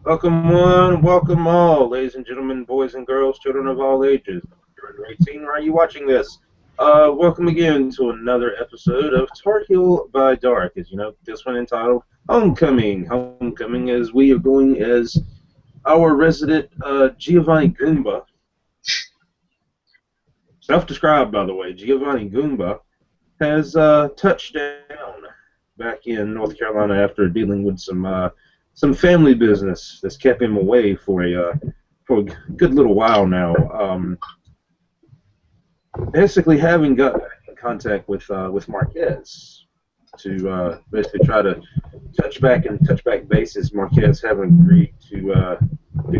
Welcome one, welcome all, ladies and gentlemen, boys and girls, children of all ages. If you're under 18, or are you watching this? Welcome again to another episode of Tarheel by Dark. As you know, this one entitled Homecoming. Homecoming, as we are going as our resident Giovanni Goomba, self-described by the way, Giovanni Goomba, has touched down back in North Carolina after dealing with some family business that's kept him away for a good little while now. Basically, having got back in contact with Marques to basically try to touch back bases. Marques having agreed to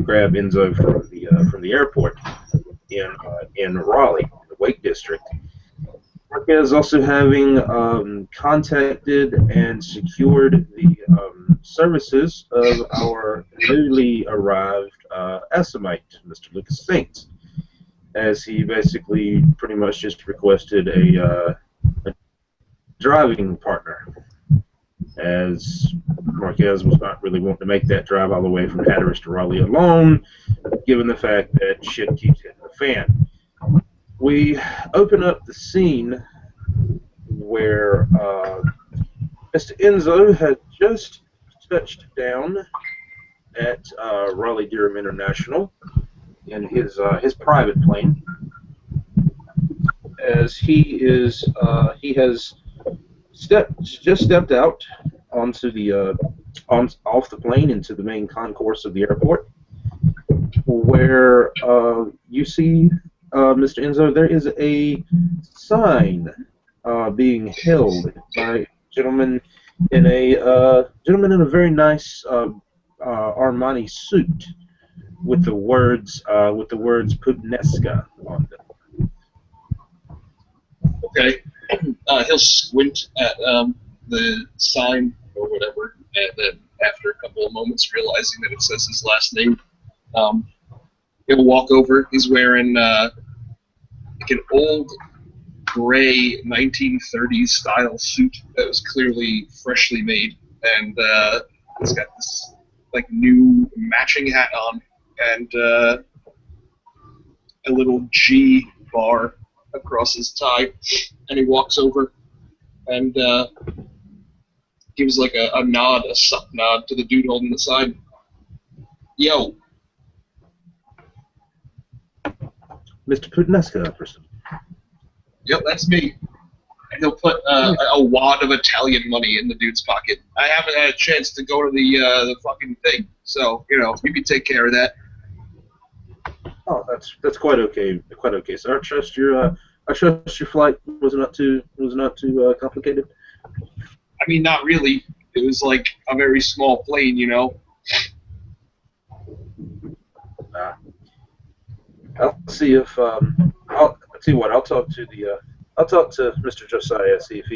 grab Enzo from the airport in Raleigh, the Wake District. Marques also having contacted and secured the services of our newly arrived Assamite, Mr. Lucas Saint, as he basically pretty much just requested a driving partner, as Marques was not really wanting to make that drive all the way from Hatteras to Raleigh alone, given the fact that shit keeps hitting the fan. We open up the scene where Mr. Enzo had just touched down at Raleigh-Durham International in his private plane, as he has just stepped out onto the off the plane into the main concourse of the airport, where you see. Mr. Enzo, there is a sign being held by a gentleman in a very nice Armani suit with the words Putanesca on them. Okay. He'll squint at the sign or whatever, and then after a couple of moments, realizing that it says his last name, he'll walk over. He's wearing like an old gray 1930s style suit that was clearly freshly made, and he's got this like new matching hat on and a little G bar across his tie, and he walks over and gives like a nod, a sup nod to the dude holding the sign. Yo. Mr. Putanesca, person. Yep, that's me. And he'll put a wad of Italian money in the dude's pocket. I haven't had a chance to go to the fucking thing, so you know, you can take care of that. Oh, that's quite okay. Quite okay. So I trust your flight was not too complicated. I mean, not really. It was like a very small plane, you know. I'll see if I'll tell you what. I'll talk to Mr. Josiah, see if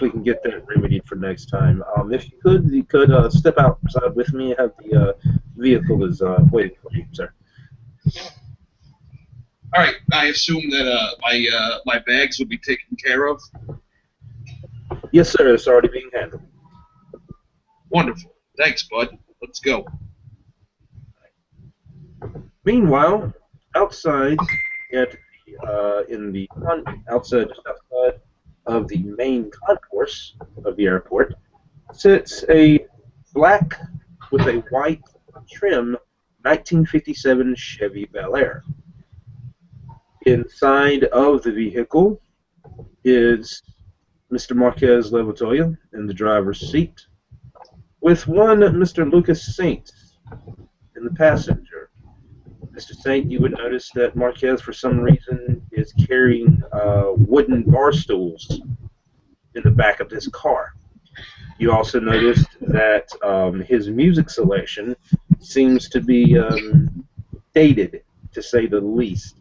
we can get that remedied for next time. If you could step outside with me. Have the vehicle is waiting for you, sir. All right. I assume that my bags will be taken care of. Yes, sir. It's already being handled. Wonderful. Thanks, bud. Let's go. Meanwhile, outside outside of the main concourse of the airport sits a black with a white trim 1957 Chevy Bel Air. Inside of the vehicle is Mr. Marques Levatoya in the driver's seat, with one Mr. Lucas Saint in the passenger. Mr. Saint, you would notice that Marques, for some reason, is carrying wooden bar stools in the back of his car. You also noticed that his music selection seems to be dated, to say the least.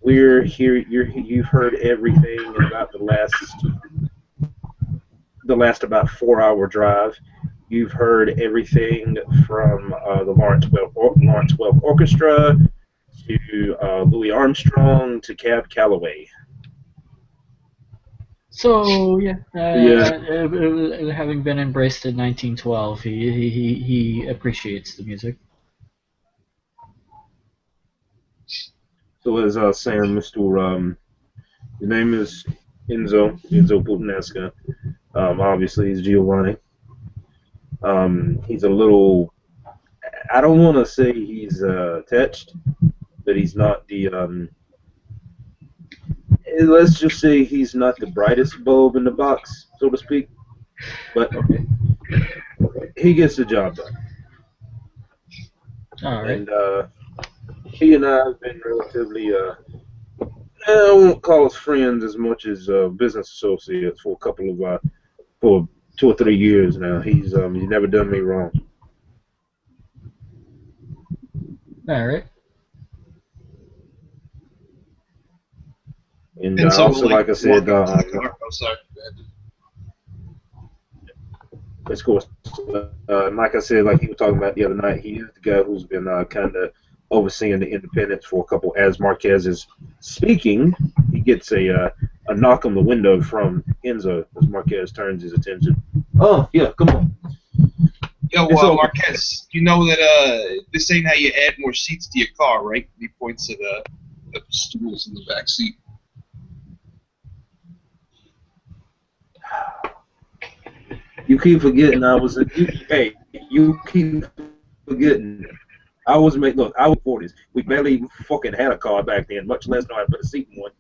We're here. You've heard everything about the last about 4-hour drive. You've heard everything from the Lawrence Welk Orchestra to Louis Armstrong to Cab Calloway. So yeah, Yeah. having been embraced in 1912, he appreciates the music. So as I was saying, Mr. His name is Enzo Putanesca. Obviously, he's Giovanni. He's a little. I don't want to say he's attached, but he's not the. Let's just say he's not the brightest bulb in the box, so to speak. But Okay. he gets the job done, All right. and he and I have been relatively. I won't call us friends as much as business associates for a couple of for 2 or 3 years now. He's never done me wrong. All right. And And so, also, like I said, walk up to the car. Oh, sorry. of course, like I said, like he was talking about the other night, he is the guy who's been kind of overseeing the independents for a couple. As Marquez is speaking, he gets a knock on the window from Enzo as Marquez turns his attention. Oh, yeah, come on. Yo, And so, Marques, you know that this ain't how you add more seats to your car, right? He points at the stools in the back seat. you keep forgetting I was you keep forgetting. I was look, I was 40s. We barely fucking had a car back then, much less know how to put a seat in one.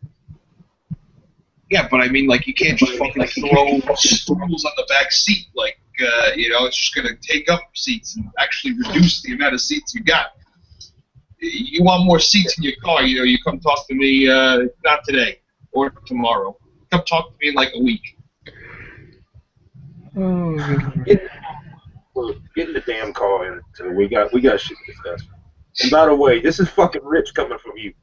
Yeah, but I mean, like, you can't just fucking throw stools on the back seat. Like, it's just going to take up seats and actually reduce the amount of seats you got. You want more seats in your car, you come talk to me, not today or tomorrow. Come talk to me in like a week. Oh, Get in the damn car and we got shit to discuss. And by the way, this is fucking rich coming from you.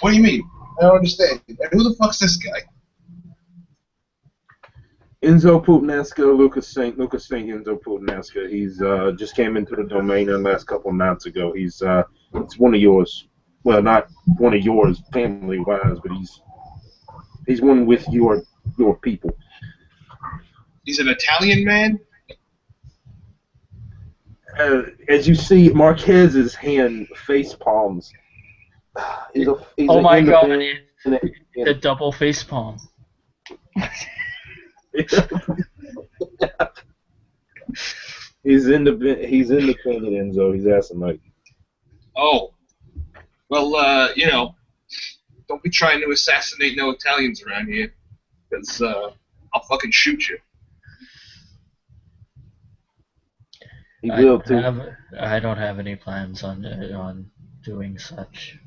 What do you mean? I don't understand. And who the fuck's this guy? Enzo Putanesca, Lucas Saint Enzo Putanesca. He's just came into the domain in the last couple of nights ago. He's it's one of yours. Well, not one of yours family wise, but he's one with your people. He's an Italian man? As you see, Marquez's hand face palms. Oh my god, the double face palm. He's independent, Enzo. He's asking like. Oh. Well, don't be trying to assassinate no Italians around here, because I'll fucking shoot you. He will too. I don't have any plans on doing such.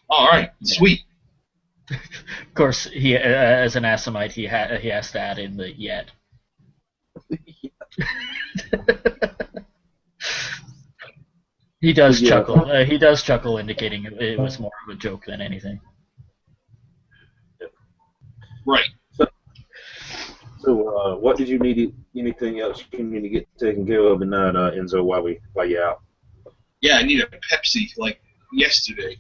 All right, sweet. Of course, he as an Assamite, he has to add in the yet. He does chuckle. He does chuckle, indicating it was more of a joke than anything. Right. So, what did you need? Anything else you need to get taken care of tonight, Enzo? While you're out? Yeah, I need a Pepsi like yesterday.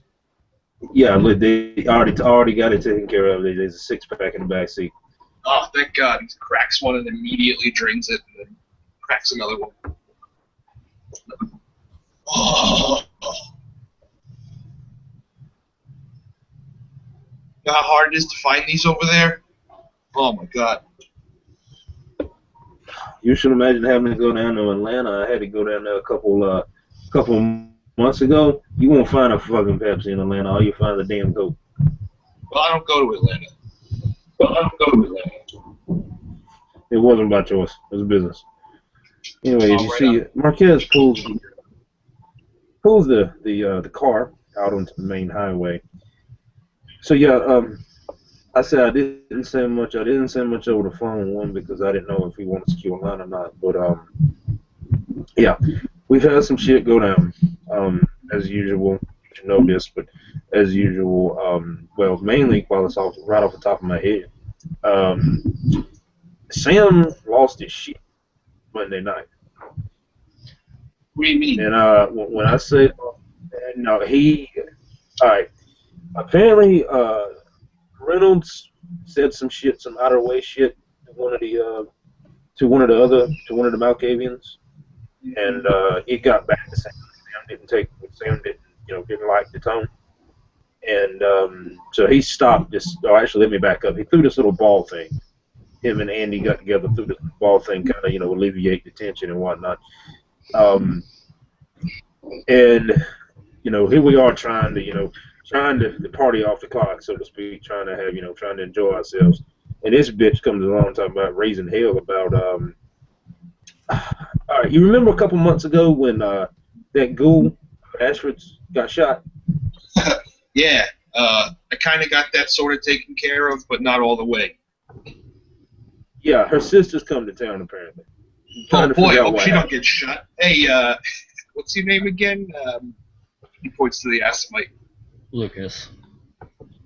Yeah, they already got it taken care of. There's a 6-pack in the back seat. Oh, thank God! He cracks one and immediately drains it, and then cracks another one. Oh. You know how hard it is to find these over there? Oh my God. You should imagine having to go down to Atlanta. I had to go down there a couple months ago. You won't find a fucking Pepsi in Atlanta. All you find is a damn Coke. Well, I don't go to Atlanta. It wasn't by choice. It was business. Anyway, as you see, Marquez pulls the car out onto the main highway. So yeah, I said I didn't say much. I didn't say much over the phone, one because I didn't know if he wanted to secure line or not. But yeah, we've had some shit go down, as usual. You know this, but as usual, well, mainly while it's right off the top of my head. Sam lost his shit Monday night. What do you mean? And when I say no, all right. Apparently, Reynolds said some shit, some out of the way shit to one of the Malkavians, and he got back to Sam. Sam didn't like the tone, and so he stopped this. Oh, actually, let me back up. He threw this little ball thing. Him and Andy got together, threw this ball thing, kind of alleviate the tension and whatnot. And here we are trying to party off the clock, so to speak, trying to enjoy ourselves. And this bitch comes along talking about raising hell about all right, you remember a couple months ago when that ghoul Ashford's got shot? Yeah, I kind of got that sort of taken care of, but not all the way. Yeah, her sister's come to town apparently. Oh boy, I hope she don't get shot. Hey, what's your name again? He points to the Assamite. Lucas.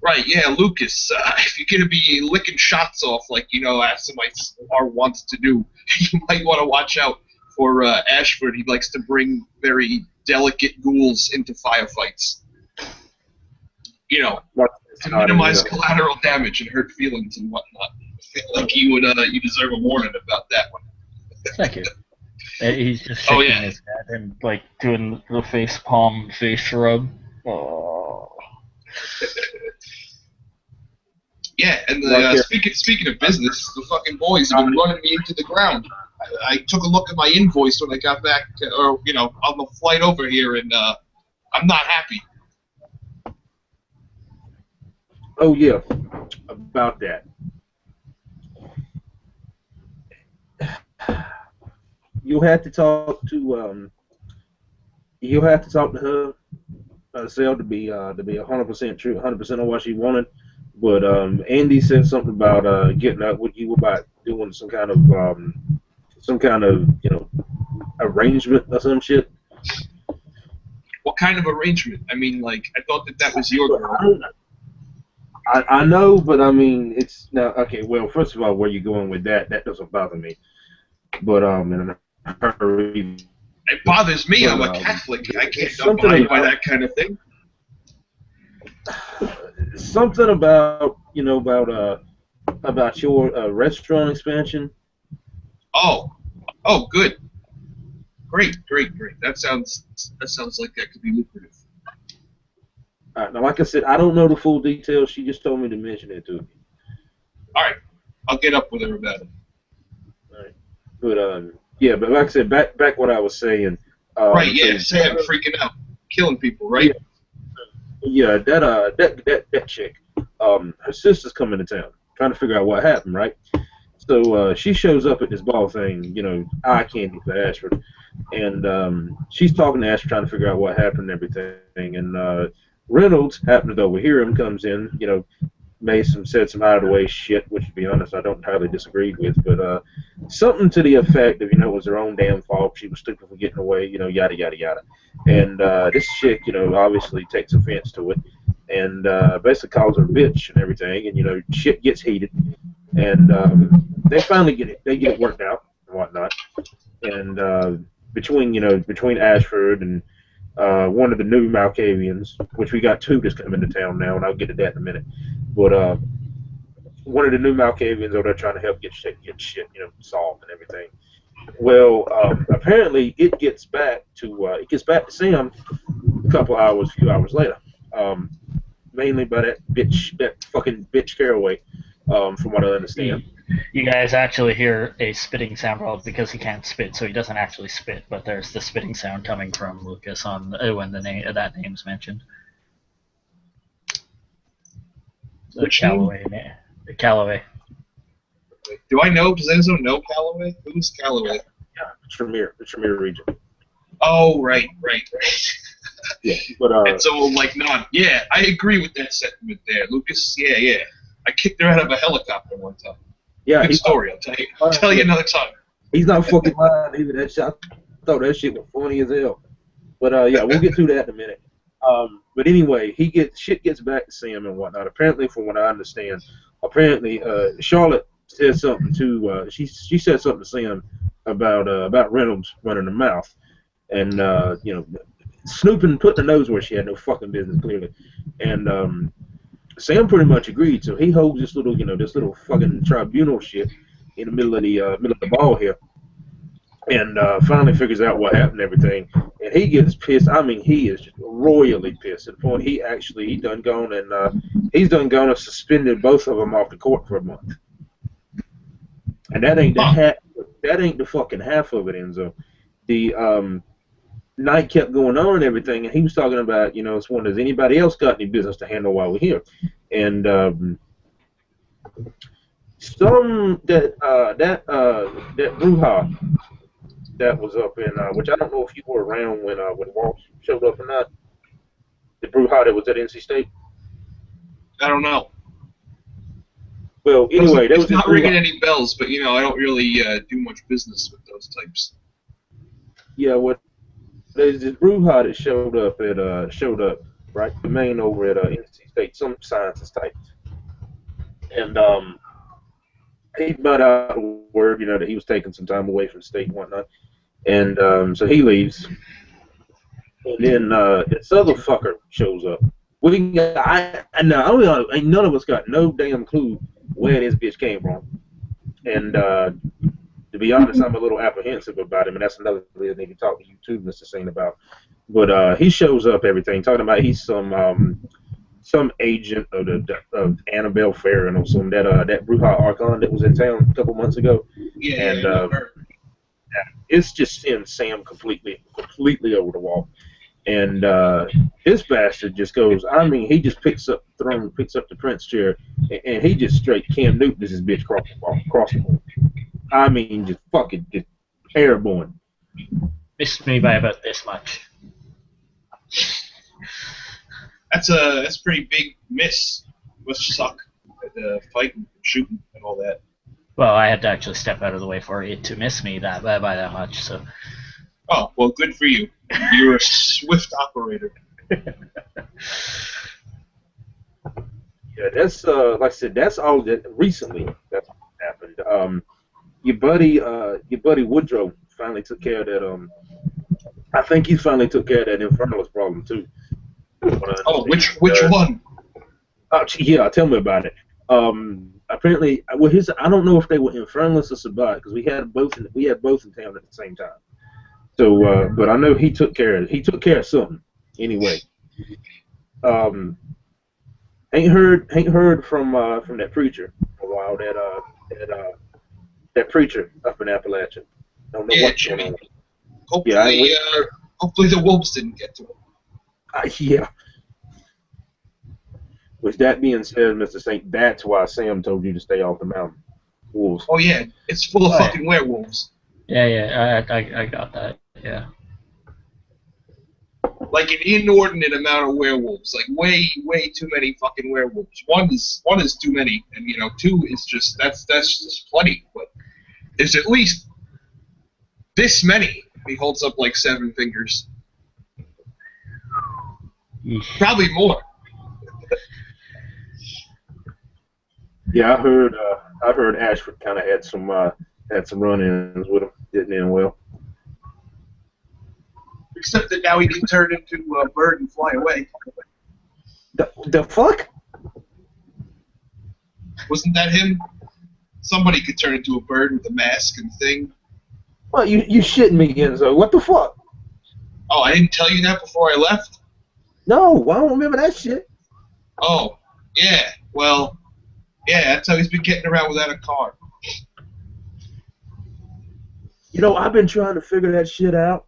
Right, yeah, Lucas. If you're gonna be licking shots off like Assamites are wont to do, you might want to watch out for Ashford. He likes to bring very delicate ghouls into firefights. To minimize collateral damage and hurt feelings and whatnot. I feel like you deserve a warning about that one. Thank you. He's just shaking his head and doing the face palm face rub. Oh. Yeah, and speaking of business, the fucking boys have been running me into the ground. I took a look at my invoice when I got back, on the flight over here, and I'm not happy. Oh yeah, about that. You'll have to talk to her, Sal, to be 100% true, 100% on what she wanted. But Andy said something about getting up with you about doing some kind of arrangement or some shit. What kind of arrangement? I mean, I thought that was your girl. I know, but I mean, it's now okay. Well, first of all, where you going with that? That doesn't bother me. But it bothers me. I'm a Catholic. I can't abide by that kind of thing. Something about your restaurant expansion. Oh, good. Great. That sounds like that could be lucrative. All right, now, like I said, I don't know the full details. She just told me to mention it to you. All right, I'll get up with her about it. All right, but but like I said, back what I was saying. Right, yeah, say I'm freaking out, killing people, right? Yeah, that chick, her sister's coming to town, trying to figure out what happened, right? So she shows up at this ball thing, eye candy for Ashford, and she's talking to Ashford, trying to figure out what happened and everything, and Reynolds happens to overhear him, comes in, said some out of the way shit, which to be honest I don't entirely disagree with, but something to the effect of, it was her own damn fault, she was stupid for getting away, yada yada yada. And this chick, obviously takes offense to it, and basically calls her a bitch and everything, and shit gets heated, and they finally get it worked out and whatnot, and between Ashford and one of the new Malkavians, which we got two that's coming into town now, and I'll get to that in a minute. But one of the new Malkavians over there trying to help get shit, solved and everything. Well, apparently it gets back to Sam a few hours later. Mainly by that fucking bitch Caraway, from what I understand. You guys actually hear a spitting sound because he can't spit, so he doesn't actually spit. But there's the spitting sound coming from Lucas when that name's mentioned. Which Callaway. Callaway. Do I know? Does Enzo know Callaway? Who's Callaway? Yeah, the Tremere region. Oh, right. Yeah, but Enzo nod. Yeah, I agree with that sentiment there, Lucas. Yeah. I kicked her out of a helicopter one time. Yeah, good story. I'll tell you another time. He's not fucking lying either. That shit, I thought that shit was funny as hell. But yeah, we'll get to that in a minute. But anyway, shit gets back to Sam and whatnot. Apparently, from what I understand, Charlotte said something to she said something to Sam about Reynolds running her mouth, and snooping, putting her nose where she had no fucking business, clearly. And Sam pretty much agreed. So he holds this little, this little fucking tribunal shit in the middle of the ball here, and finally figures out what happened and everything. And he gets pissed. I mean, he is just royally pissed. At the point he done gone and suspended both of them off the court for a month. And that ain't the fucking half of it, Enzo. The night kept going on and everything, and he was talking about, it's one, does anybody else got any business to handle while we're here? And that Bruja that was up in, which I don't know if you were around when Walsh showed up or not. The Bruja that was at NC State. I don't know. Well, anyway, it's not ringing any bells, but I don't really do much business with those types. Yeah, there's this Bruja that showed up right, the main over at NC State, some sciences type, and he brought out a word, that he was taking some time away from state and whatnot, and so he leaves, and then this other fucker shows up. Ain't none of us got no damn clue where this bitch came from, and to be honest, I'm a little apprehensive about him, and that's another reason I need to talk to you too, Mr. Singh, about. But he shows up, everything, talking about he's some agent of Annabelle Farron or some that Bruja Archon that was in town a couple months ago. Yeah, and it's just sends Sam completely over the wall. And this bastard just goes, I mean, he just picks up the Prince chair, and he just straight Cam Newton this bitch across the board. I mean, just fucking just airborne. Missed me by about this much. That's a pretty big miss. Must suck at fighting and shooting and all that. Well, I had to actually step out of the way for it to miss me by that much. So. Oh, well, good for you. You're a swift operator. Yeah, that's like I said, that's all that recently that's happened. Your buddy Woodrow finally took care of that. I think he finally took care of that Infernalist problem too. Oh, which one? Yeah, tell me about it. Apparently, I don't know if they were Infernalists or Sabbat, because we had both in town at the same time. So, but I know he took care of something anyway. Ain't heard from that preacher for a while. That preacher up in Appalachia. Don't know what's going on. Hopefully the wolves didn't get to him. Yeah. With that being said, Mr. Saint, that's why Sam told you to stay off the mountain. Wolves. Oh yeah, it's full of fucking werewolves. Yeah, I got that. Yeah. Like an inordinate amount of werewolves, like way too many fucking werewolves. One is too many, and two is just that's just plenty. But there's at least this many. He holds up like 7 fingers, probably more. Yeah, I heard Ashford kind of had some run-ins with him, didn't end well. Except that now he can turn into a bird and fly away. The fuck? Wasn't that him? Somebody could turn into a bird with a mask and thing. Well, you shitting me, Enzo. What the fuck? Oh, I didn't tell you that before I left? No, I don't remember that shit. Oh, yeah. Well, yeah, that's how he's been getting around without a car. I've been trying to figure that shit out.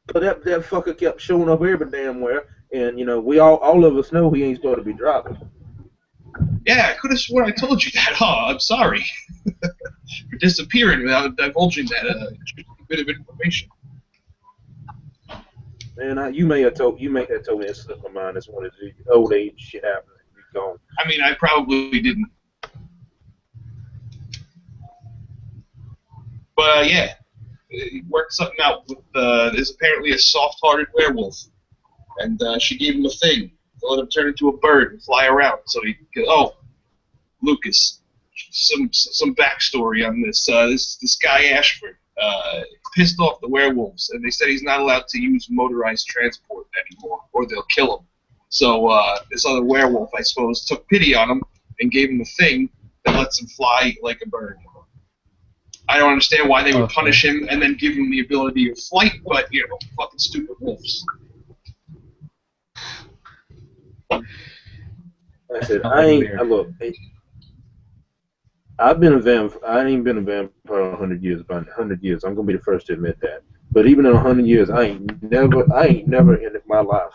But that fucker kept showing up every damn where, and we all of us know he ain't supposed to be driving. Yeah, I could have sworn I told you that. Oh, I'm sorry for disappearing without divulging that bit of information. Man, you may have told me it slipped my mind. It's one of the old age shit happening. You're gone. I mean, I probably didn't. But yeah, he worked something out with. There's apparently a soft-hearted werewolf, and she gave him a thing to let him turn into a bird and fly around. So he could. Oh, Lucas, some backstory on this. This guy Ashford pissed off the werewolves, and they said he's not allowed to use motorized transport anymore, or they'll kill him. So this other werewolf, I suppose, took pity on him and gave him a thing that lets him fly like a bird. I don't understand why they would punish him and then give him the ability of flight, but, you know, fucking stupid wolves. Like I said, I've been a vampire. I ain't been a vampire 100 years. About 100 years, I'm gonna be the first to admit that. But even in 100 years, I ain't never in my life,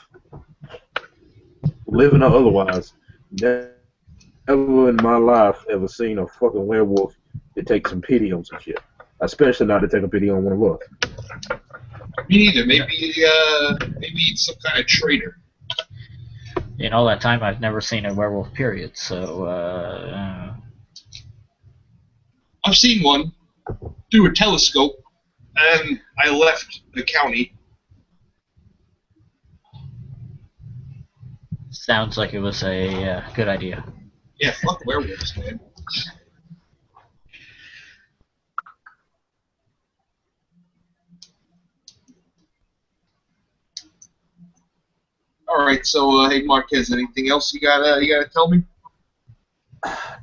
living or otherwise, never in my life ever seen a fucking werewolf to take some pity on some shit. Especially not to take a pity on one of us. Me neither. Maybe it's some kind of traitor. In all that time, I've never seen a werewolf, period, so, I've seen one through a telescope, and I left the county. Sounds like it was a good idea. Yeah, fuck werewolves, man. All right, so hey Marques, anything else you gotta tell me?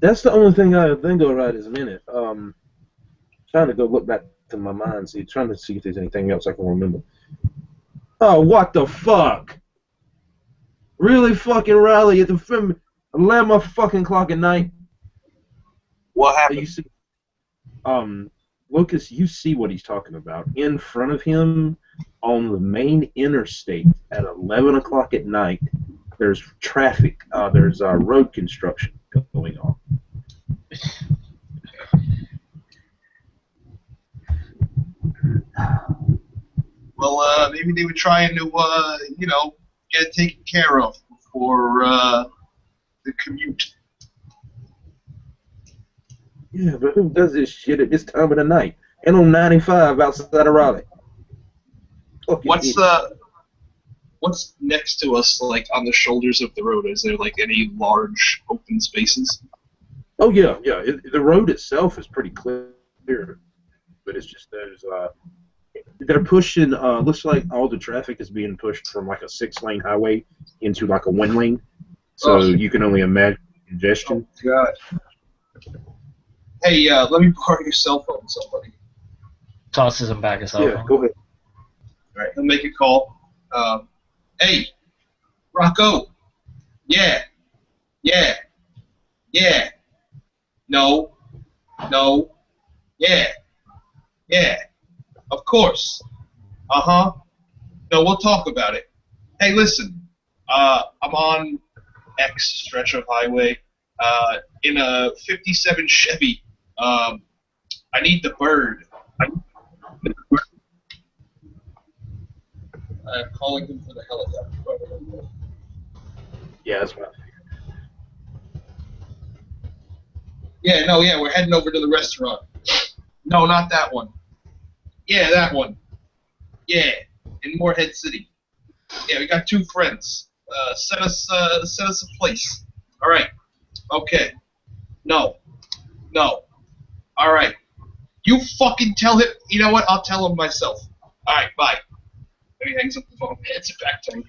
That's the only thing I think of right this minute. Trying to go look back to my mind, trying to see if there's anything else I can remember. Oh, what the fuck? Really, fucking Riley, at the 11 fucking o'clock at night. What happened? You see, Lucas, you see what he's talking about. In front of him, on the main interstate, at 11 o'clock at night, there's traffic. There's road construction going on. Well, maybe they were trying to, you know, get it taken care of before the commute. Yeah, but who does this shit at this time of the night? And on 95 outside of Raleigh. What's next to us, like on the shoulders of the road? Is there like any large open spaces? Oh yeah. The road itself is pretty clear, but it's just they're pushing. Looks like all the traffic is being pushed from like a 6-lane highway into like a 1-lane. So you can only imagine congestion. Oh God. Hey, let me borrow your cell phone, somebody. Tosses him back his cell phone. Yeah, go ahead. All right, he'll make a call. Hey, Rocco. Yeah. No. Yeah. Of course. No, we'll talk about it. Hey, listen. I'm on X stretch of highway. In a 57 Chevy. I need the bird. I'm calling him for the helicopter. Yeah, that's what I figured. Yeah, we're heading over to the restaurant. No, not that one. Yeah, that one. Yeah, in Moorhead City. Yeah, we got 2 friends. Set us a place. All right. Okay. No. All right. You fucking tell him. You know what? I'll tell him myself. All right. Bye. And he hangs up the phone. Hands it back to me.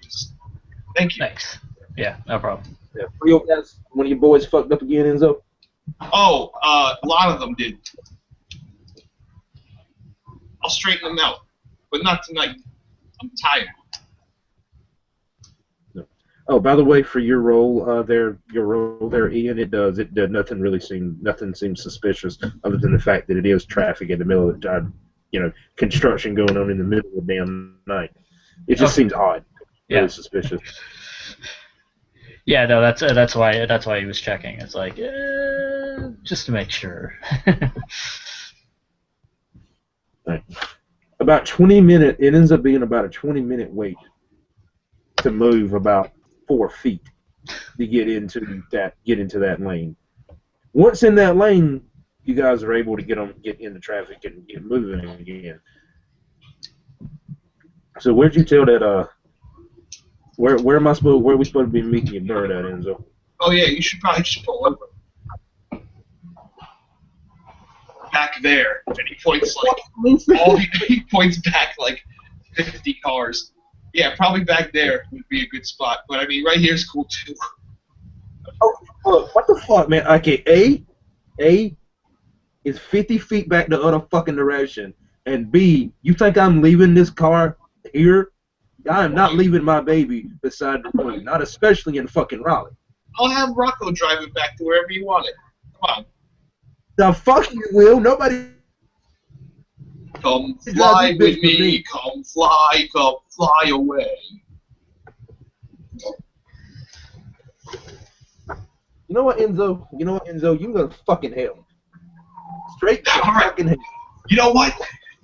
Thank you. Thanks. Yeah, no problem. Yeah, real guys. One of your boys fucked up again, Enzo? Oh, a lot of them did. I'll straighten them out, but not tonight. I'm tired. No. Oh, by the way, for your role there, Ian, nothing seems suspicious other than the fact that it is traffic in the middle of the construction going on in the middle of the damn night. It just seems odd. Really suspicious. Yeah, no, that's why he was checking. It's like just to make sure. Right. About 20 minutes. It ends up being about a 20-minute wait to move about 4 feet to get into that lane. Once in that lane, you guys are able to get in the traffic and get moving again. So where'd you tell that? Where are we supposed to be meeting your bird at, Enzo? Oh yeah, you should probably just pull over. Back there, and he points he points back like 50 cars. Yeah, probably back there would be a good spot. But I mean, right here is cool too. Oh, look, what the fuck, man? Okay, A is 50 feet back the other fucking direction, and B, you think I'm leaving this car here? I am not leaving my baby beside the road, not especially in fucking Raleigh. I'll have Rocco drive it back to wherever you want it. Come on. The fuck you will. Nobody Come drives fly this with bitch for me. me. Come fly away. You know what, Enzo? You know what, Enzo? You can go to fucking hell. Straight to All right. fucking hell. You know what?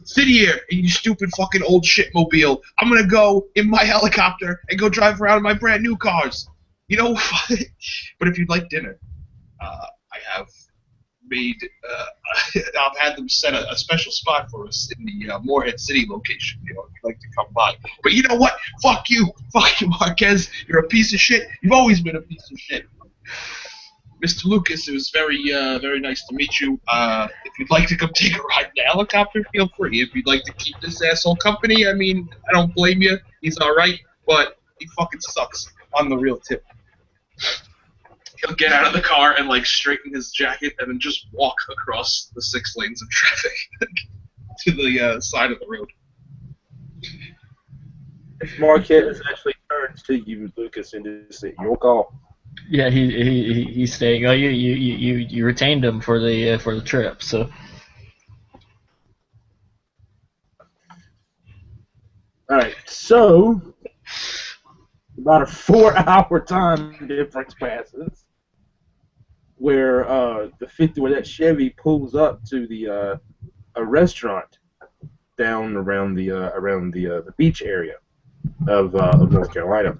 Sit here in your stupid fucking old shitmobile. I'm gonna go in my helicopter and go drive around in my brand new cars. You know what? But if you'd like dinner, I have made. I've had them set a special spot for us in the Morehead City location. You know, if you'd like to come by. But you know what? Fuck you, Marquez. You're a piece of shit. You've always been a piece of shit. Mr. Lucas, it was very nice to meet you. If you'd like to come take a ride in the helicopter, feel free. If you'd like to keep this asshole company, I mean, I don't blame you. He's all right, but he fucking sucks on the real tip. He'll get out of the car and like straighten his jacket and then just walk across the 6 lanes of traffic to the side of the road. Marquez actually turns to you, Lucas, and just says, "Your call." Yeah, he's staying. Oh, you retained him for the trip, so. All right, so about a 4-hour time difference passes, where where that Chevy pulls up to the a restaurant down around the beach area of North Carolina,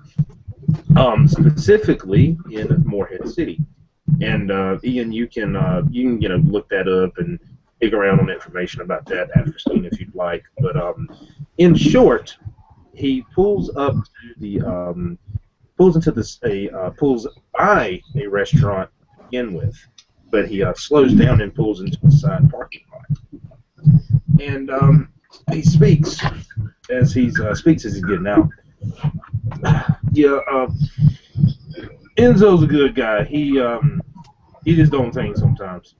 specifically in Morehead City. And Ian, you can look that up and dig around on information about that after seeing if you'd like. But in short, he pulls up to the pulls by a restaurant to begin with, but he slows down and pulls into a side parking lot. And he speaks as he's getting out. Yeah, Enzo's a good guy. He just don't think sometimes.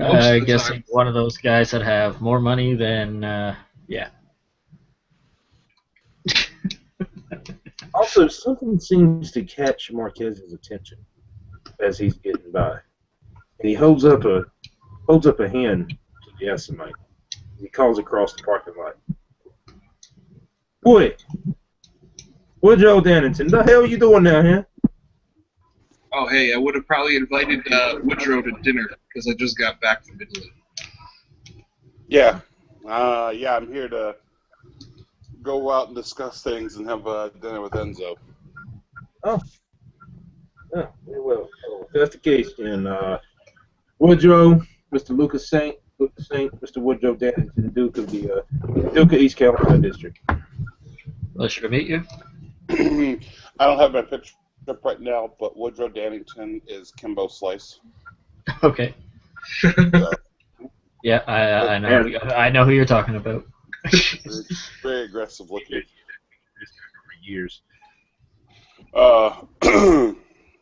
I guess he's one of those guys that have more money than yeah. Also, something seems to catch Marquez's attention as he's getting by, and he holds up a hand to the Essemite. He calls across the parking lot. Boy, Woodrow Dannington, the hell you doing down here? Oh, hey, I would have probably invited Woodrow to dinner because I just got back from Italy. Yeah. I'm here to go out and discuss things and have dinner with Enzo. Oh, very well. So if that's the case, then Woodrow, Mr. Lucas Saint, Mr. Woodrow Dannington, Duke of East Carolina District. Pleasure to meet you. I don't have my picture up right now, but Woodrow Dannington is Kimbo Slice. Okay. So, yeah, I know who you're talking about. very aggressive looking. For years.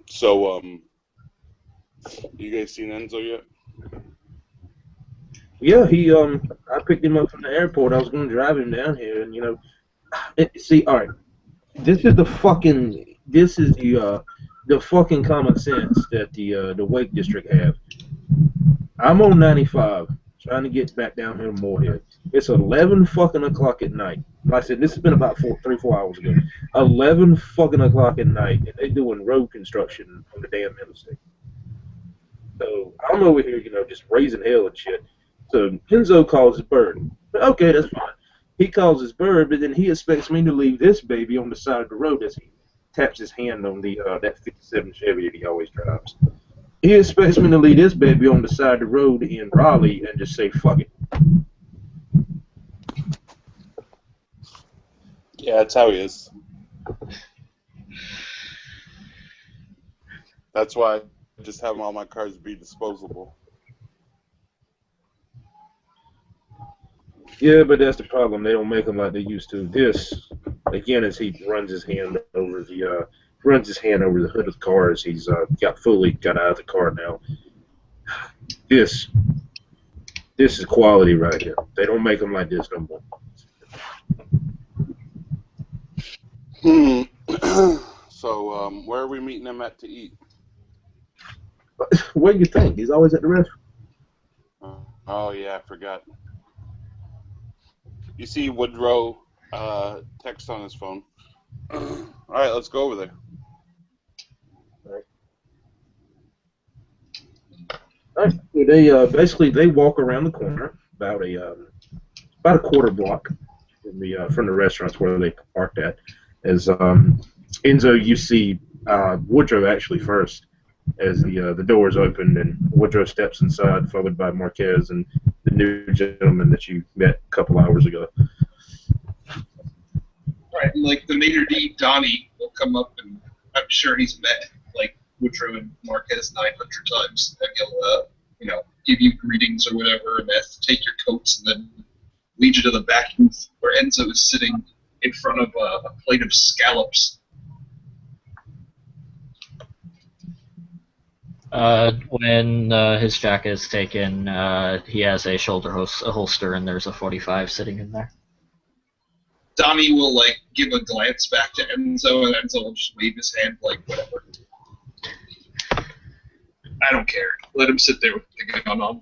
So, you guys seen Enzo yet? Yeah, I picked him up from the airport. I was going to drive him down here, and see, all right, this is the fucking common sense that the Wake District have. I'm on 95, trying to get back down here to Morehead. It's 11 fucking o'clock at night. Like I said, this has been about 3-4 hours ago. 11 fucking o'clock at night, and they doing road construction on the damn interstate. So I'm over here, just raising hell and shit. So Enzo calls his bird. Okay, that's fine. He calls his bird, but then he expects me to leave this baby on the side of the road as he taps his hand on that 57 Chevy that he always drives. He expects me to leave this baby on the side of the road in Raleigh and just say, fuck it. Yeah, that's how he is. That's why I just have all my cars be disposable. Yeah, but that's the problem. They don't make them like they used to. This, again, as he runs his hand over the hood of the car as he's got out of the car now. This is quality right here. They don't make them like this no more. So, where are we meeting him at to eat? What do you think? He's always at the restaurant. Oh yeah, I forgot. You see Woodrow text on his phone. All right, let's go over there. All right. They basically they walk around the corner about a quarter block from the restaurants where they parked at. As Enzo, you see Woodrow actually first as the doors open and Woodrow steps inside, followed by Marques and the new gentleman that you met a couple hours ago. Right, and like the maitre d' Donnie will come up, and I'm sure he's met like Woodrow and Marques 900 times, and he'll give you greetings or whatever, and ask to take your coats, and then lead you to the back booth where Enzo is sitting in front of a plate of scallops. When his jacket is taken, he has a shoulder holster, and there's a 45 sitting in there. Donnie will like give a glance back to Enzo, and Enzo will just wave his hand like whatever. I don't care. Let him sit there with the gun on.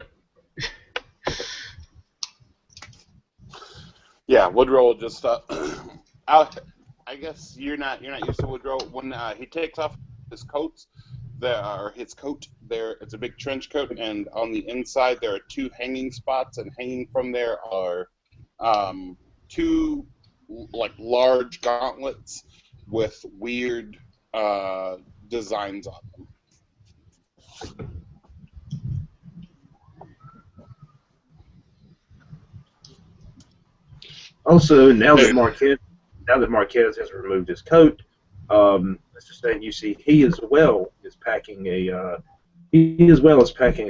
Yeah, Woodrow will just. I guess you're not used to Woodrow. When he takes off his coats, his coat there, it's a big trench coat, and on the inside there are two hanging spots, and hanging from there are two like large gauntlets with weird designs on them. Also, now that Marques has removed his coat, Mr. Stan, you see he as well is packing a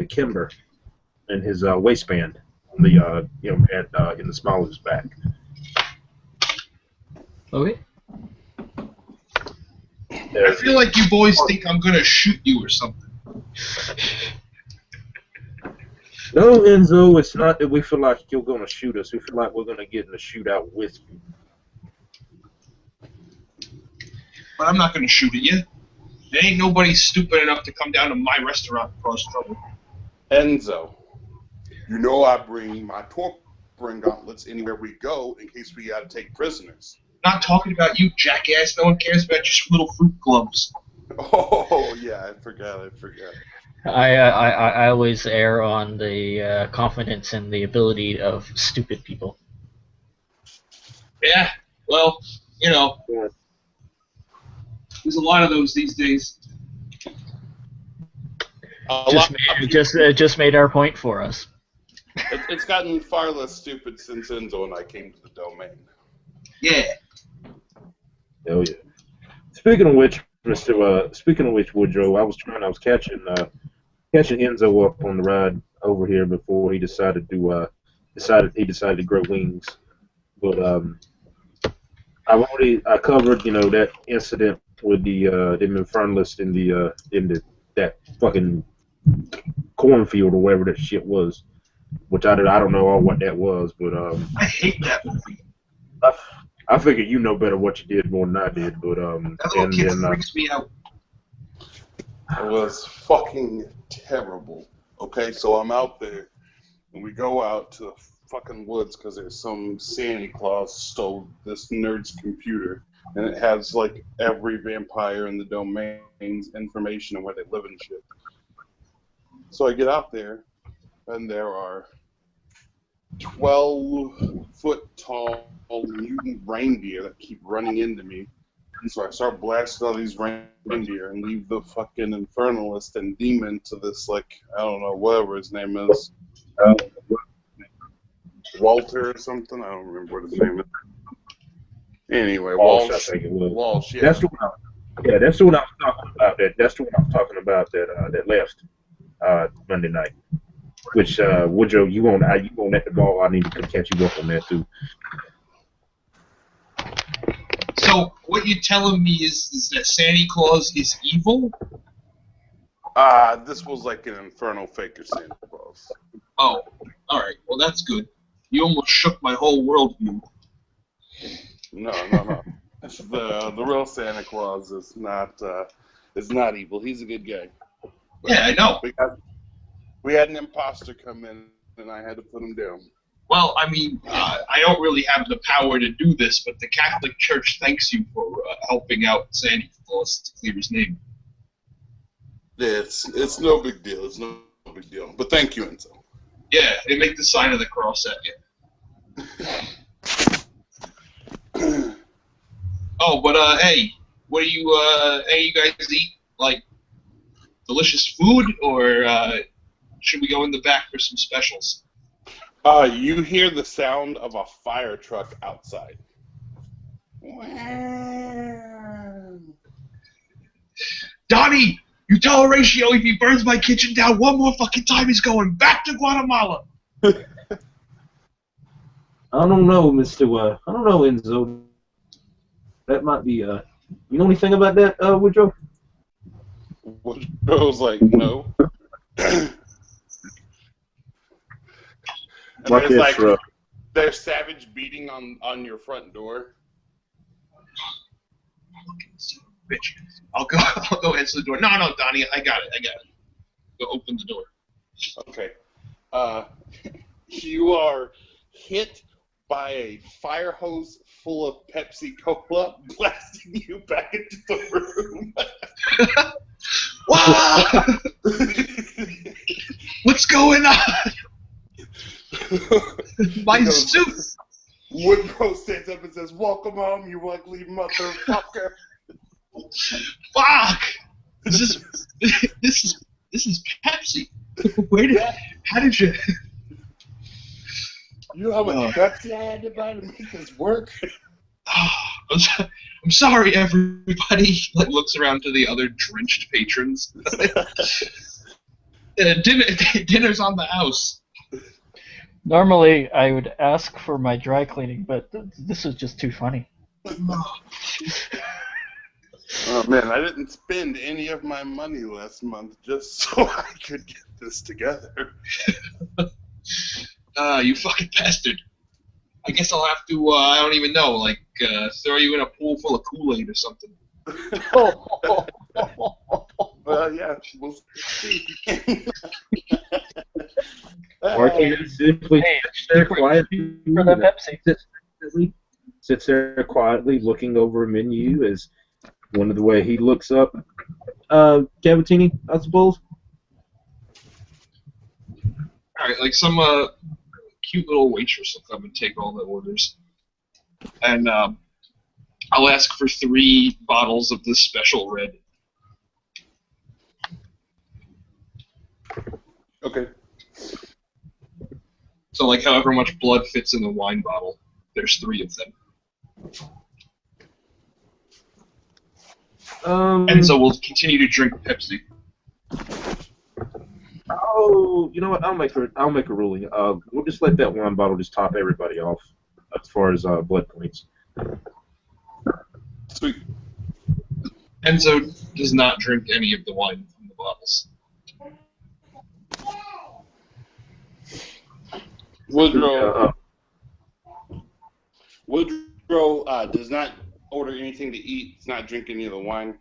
kimber in his waistband on the in the small of his back. Okay. I feel like you boys think I'm gonna shoot you or something. No, Enzo, it's not that we feel like you're going to shoot us. We feel like we're going to get in a shootout with you. But I'm not gonna shoot at you. There ain't nobody stupid enough to come down to my restaurant and cause trouble. Enzo, you know I bring my torpor gauntlets anywhere we go in case we got to take prisoners. Not talking about you, jackass. No one cares about your little fruit gloves. Oh yeah, I forgot. I always err on the confidence and the ability of stupid people. Yeah, well, there's a lot of those these days. Just made our point for us. It's gotten far less stupid since Enzo and I came to the domain. Yeah. Oh yeah. Speaking of which, Woodrow, I was catching Enzo up on the ride over here before he decided to grow wings. But I covered that incident with the infernalist in that fucking cornfield or whatever that shit was, which I don't know all what that was, but I hate that movie. I figure you know better what you did more than I did, but that little kid freaks me out. It was fucking terrible. Okay, so I'm out there, and we go out to the fucking woods because there's some Santa Claus stole this nerd's computer, and it has like every vampire in the domain's information and where they live and shit. So I get out there, and there are 12-foot-tall mutant reindeer that keep running into me. And so I start blasting all these reindeer and leave the fucking infernalist and demon to this, like, I don't know, whatever his name is. Walter or something? I don't remember what his name is. Anyway, Walsh. I think it was. Walsh, yeah. That's the one. That's the one I was talking about. That's the one I was talking about that left Monday night. Which Woodrow, you won't at the ball. I need to catch you up on that too. So what you're telling me is that Santa Claus is evil? This was like an infernal faker Santa Claus. Oh, all right. Well, that's good. You almost shook my whole worldview. No. The real Santa Claus is not evil. He's a good guy. But Yeah, I know. We had an imposter come in, and I had to put him down. Well, I mean, I don't really have the power to do this, but the Catholic Church thanks you for helping out Santa Claus to clear his name. Yeah, it's no big deal. It's no big deal. But thank you, Enzo. Yeah, they make the sign of the cross at you. Oh, but hey, what do you hey, you guys eat like delicious food, or should we go in the back for some specials? You hear the sound of a fire truck outside. Donnie, you tell Horatio if he burns my kitchen down one more fucking time, he's going back to Guatemala. I don't know, I don't know, Enzo. That might be, you know anything about that, Woodrow? Woodrow's like, no. And there's like, there's savage beating on your front door. Bitch. I'll go answer the door. No, Donnie, I got it. Go open the door. Okay. You are hit by a fire hose full of Pepsi Cola, blasting you back into the room. Wow! What's going on? My suit! Woodrow stands up and says, "Welcome home, you ugly motherfucker." Fuck! This is Pepsi. How did you? You know how much Pepsi I had to buy to make this work? I'm sorry, everybody. Like, looks around to the other drenched patrons. Dinner's on the house. Normally, I would ask for my dry cleaning, but this is just too funny. Oh man, I didn't spend any of my money last month just so I could get this together. You fucking bastard. I guess I'll have to, I don't even know, like, throw you in a pool full of Kool-Aid or something. Well, yeah, we'll see. Marques simply sits there quietly. For the Pepsi. Sits there quietly looking over a menu as one of the way he looks up. Cavatini, I suppose? Alright, like some cute little waitress will come and take all the orders. And I'll ask for 3 bottles of this special red. Okay. So, like, however much blood fits in the wine bottle, there's 3 of them. Enzo will continue to drink Pepsi. Oh, you know what? I'll make a ruling. We'll just let that wine bottle just top everybody off as far as blood points. Sweet. Enzo does not drink any of the wine from the bottles. Woodrow does not order anything to eat. Does not drink any of the wine.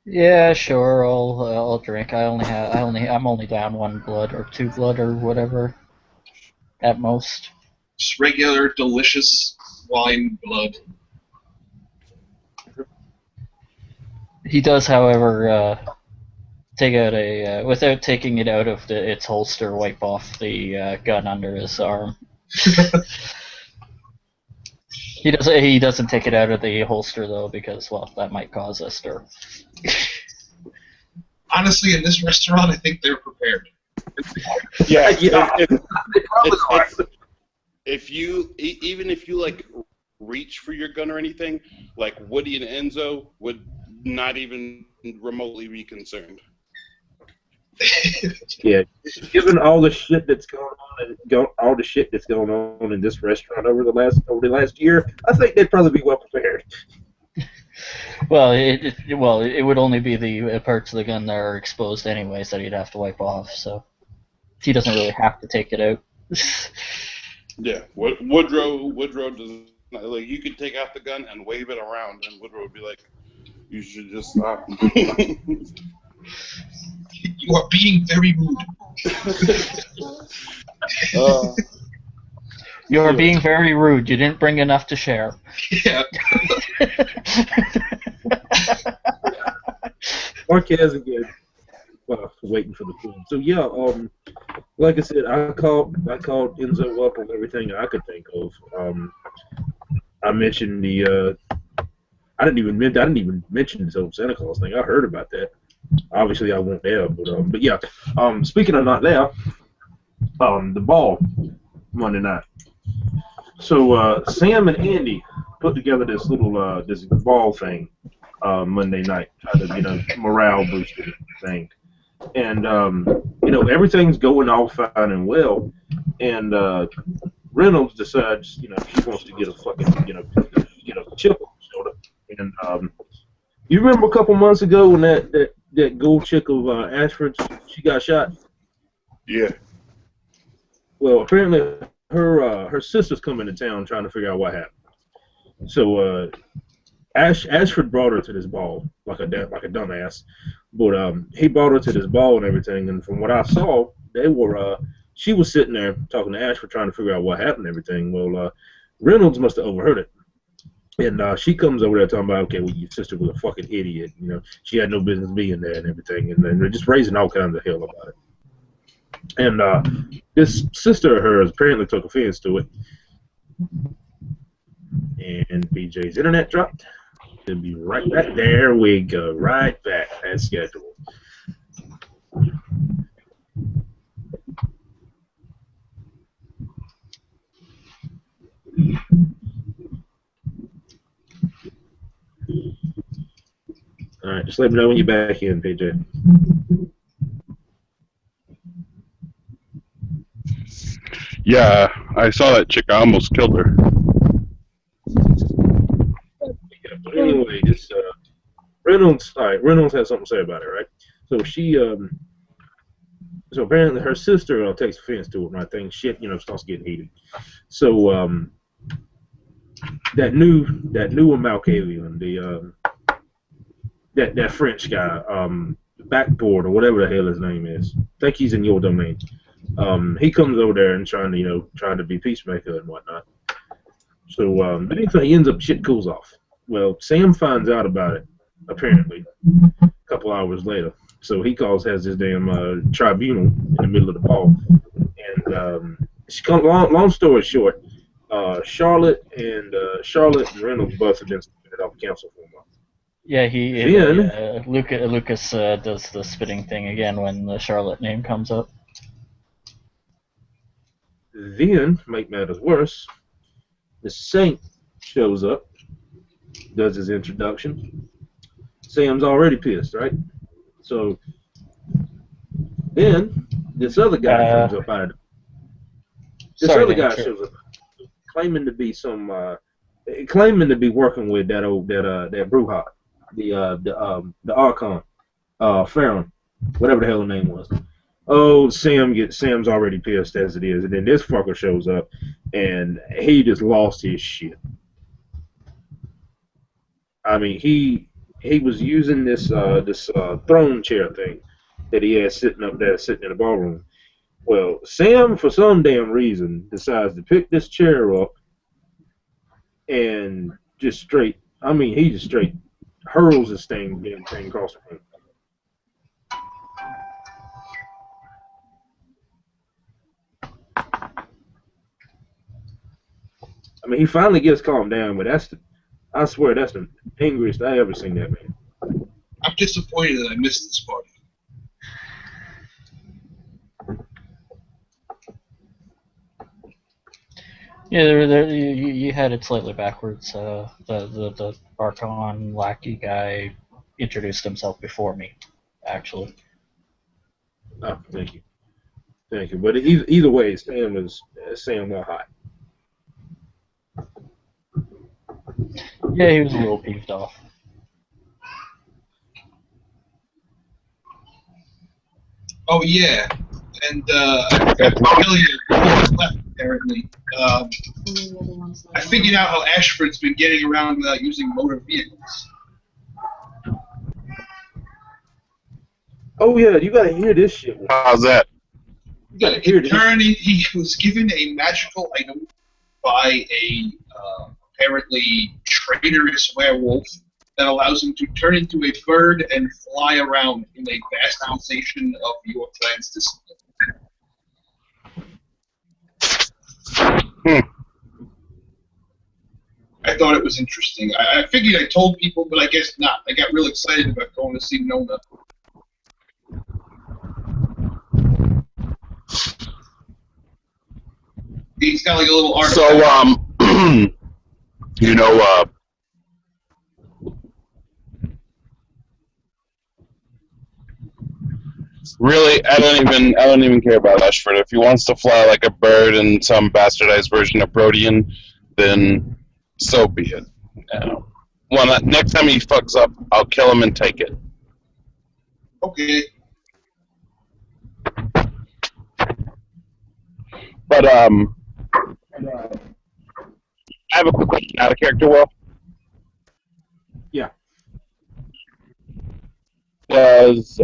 Yeah, sure. I'll drink. I'm only down 1 blood or 2 blood or whatever, at most. Just regular, delicious wine blood. He does, however, take out without taking it out of its holster, wipe off the gun under his arm. He doesn't take it out of the holster though, because that might cause a stir. Honestly, in this restaurant, I think they're prepared. Yeah. Even if you like reach for your gun or anything, like Woody and Enzo would not even remotely be concerned. Yeah, given all the shit that's going on and all the shit that's going on in this restaurant over the last year, I think they'd probably be well prepared. Well, it would only be the parts of the gun that are exposed anyways that he'd have to wipe off. So he doesn't really have to take it out. Yeah, Woodrow does not, like, you could take out the gun and wave it around, and Woodrow would be like, "You should just stop." You are being very rude. You are being very rude. You didn't bring enough to share. Yeah. Marques again. Waiting for the food. So yeah, like I said, I called Enzo up on everything I could think of. I mentioned I didn't even mention this whole Santa Claus thing. I heard about that. Obviously, I wasn't there, but yeah. Speaking of not there, the ball Monday night. So Sam and Andy put together this little this ball thing Monday night, try to morale booster thing, and everything's going all fine and well, and Reynolds decides she wants to get a fucking chip on the shoulder, and you remember a couple months ago when that gold chick of Ashford's, she got shot? Yeah. Well, apparently her sister's coming to town trying to figure out what happened. So Ashford brought her to this ball like a dumbass, but he brought her to this ball and everything. And from what I saw, she was sitting there talking to Ashford trying to figure out what happened and everything. Well, Reynolds must have overheard it. And she comes over there talking about, okay, well, your sister was a fucking idiot. She had no business being there and everything. And then they're just raising all kinds of hell about it. And this sister of hers apparently took offense to it. And BJ's internet dropped. He'll be right back. There we go. Right back as scheduled. All right, just let me know when you're back in, PJ. Yeah, I saw that chick. I almost killed her. Yeah, but anyway, this Reynolds. All right, Reynolds has something to say about it, right? So she, so apparently her sister takes offense to it, and I think shit, starts getting heated. So that new Malkavian, that French guy, Backboard or whatever the hell his name is. I think he's in your domain. He comes over there and trying to be peacemaker and whatnot. So but anyway, he ends up shit cools off. Well, Sam finds out about it apparently a couple hours later. So he has this damn tribunal in the middle of the ball. And long story short, Charlotte and Reynolds both have been suspended off council for a month. Yeah, Lucas does the spitting thing again when the Charlotte name comes up. Then, make matters worse, the Saint shows up, does his introduction. Sam's already pissed, right? So then this other guy comes up out of this other guy shows up, claiming to be working with that Bruja, the Archon, Farron, whatever the hell the name was. Oh, Sam's already pissed as it is, and then this fucker shows up, and he just lost his shit. I mean, he was using this throne chair thing that he had sitting up there, sitting in the ballroom. Well, Sam, for some damn reason, decides to pick this chair up and he just straight hurls this thing across the room. I mean, he finally gets calmed down, but I swear that's the angriest I ever seen that man. I'm disappointed that I missed this party. Yeah, you had it slightly backwards. The Archon lackey guy, introduced himself before me, actually. Oh, thank you. Thank you. But either way, Sam got hot. Yeah, he was a little peeved off. Oh yeah, and I forgot to tell you before I left. Apparently, I figured out how Ashford's been getting around without using motor vehicles. Oh yeah, you gotta hear this shit. How's that? You got he was given a magical item by a apparently traitorous werewolf that allows him to turn into a bird and fly around in a vast sensation of your clan's discipline. I thought it was interesting. I figured I told people, but I guess not. I got real excited about going to see Nona. He's got like a little artifact. So, you know, really, I don't even care about Ashford. If he wants to fly like a bird in some bastardized version of Brodian, then so be it. Well, next time he fucks up, I'll kill him and take it. Okay. But I have a quick question out of character, Will. Yeah. Does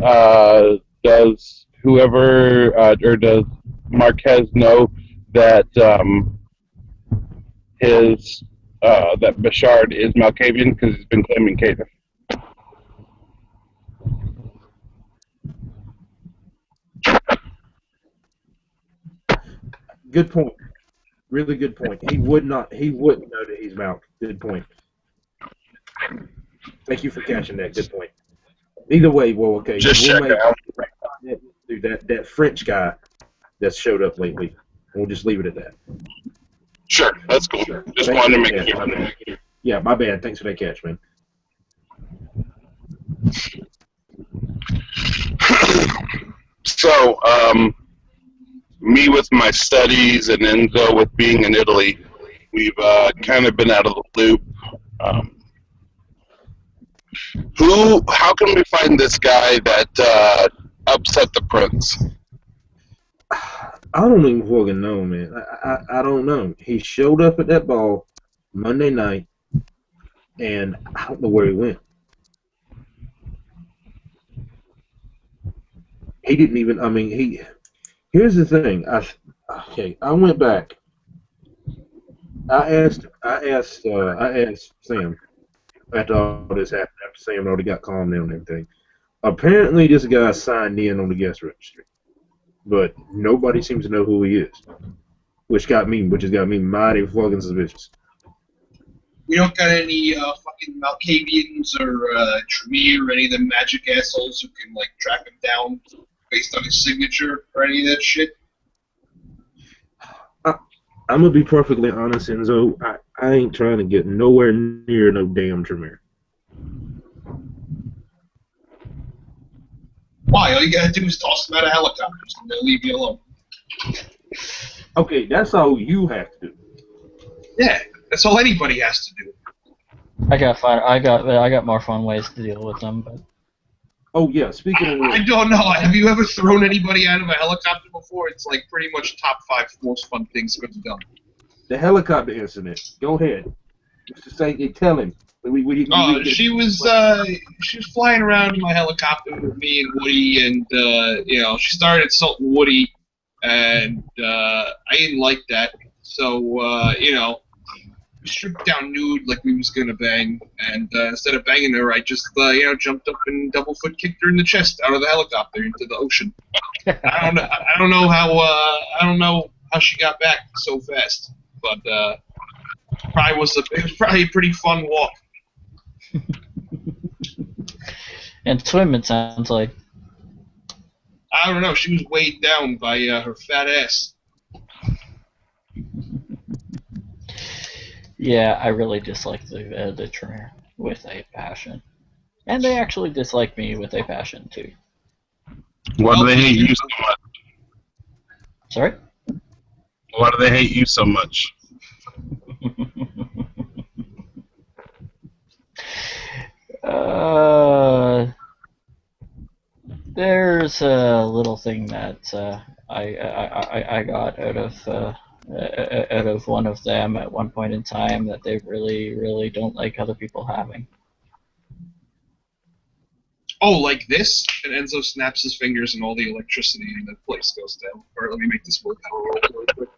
whoever or does Marques know that that Bashard is Malkavian because he's been claiming Cave? Good point. Really good point. He wouldn't know that he's Malk. Good point. Thank you for catching that. Good point. Either way, well, okay. Just check it out. Dude, that French guy that showed up lately. We'll just leave it at that. Sure, that's cool. Just wanted to make sure. Yeah, my bad. Thanks for that catch, man. So, me with my studies and Enzo with being in Italy, we've kind of been out of the loop. How can we find this guy that upset the prince? I don't even fucking know, man. I don't know. He showed up at that ball Monday night, and I don't know where he went. He didn't even. I mean, Here's the thing. I went back. I asked Sam after all this happened. After Sam already got calmed down and everything. Apparently, this guy signed in on the guest registry, but nobody seems to know who he is, which has got me mighty fucking suspicious. We don't got any fucking Malkavians or Tremere or any of them magic assholes who can like track him down based on his signature or any of that shit. I'm gonna be perfectly honest, Enzo. I ain't trying to get nowhere near no damn Tremere. Why? All you gotta do is toss them out of helicopters and they'll leave you alone. Okay, that's all you have to do. Yeah, that's all anybody has to do. I got more fun ways to deal with them, but. Oh yeah, speaking of which, I don't know. Have you ever thrown anybody out of a helicopter before? It's like pretty much top 5 most fun things to have done. the helicopter incident. Go ahead. Just say, tell him. She was flying around in my helicopter with me and Woody, and she started insulting Woody, and I didn't like that. So we stripped down nude like we was gonna bang, and instead of banging her, I just jumped up and double foot kicked her in the chest out of the helicopter into the ocean. I don't know how she got back so fast, but it was probably a pretty fun walk. And swim, it sounds like. I don't know. She was weighed down by her fat ass. Yeah, I really dislike the Tremere with a passion. And they actually dislike me with a passion, too. Why do they hate you so much? Sorry? Why do they hate you so much? There's a little thing that I got out of one of them at one point in time that they really don't like other people having. Oh, like this? And Enzo snaps his fingers and all the electricity in the place goes down. Alright, let me make this willpower roll really quick.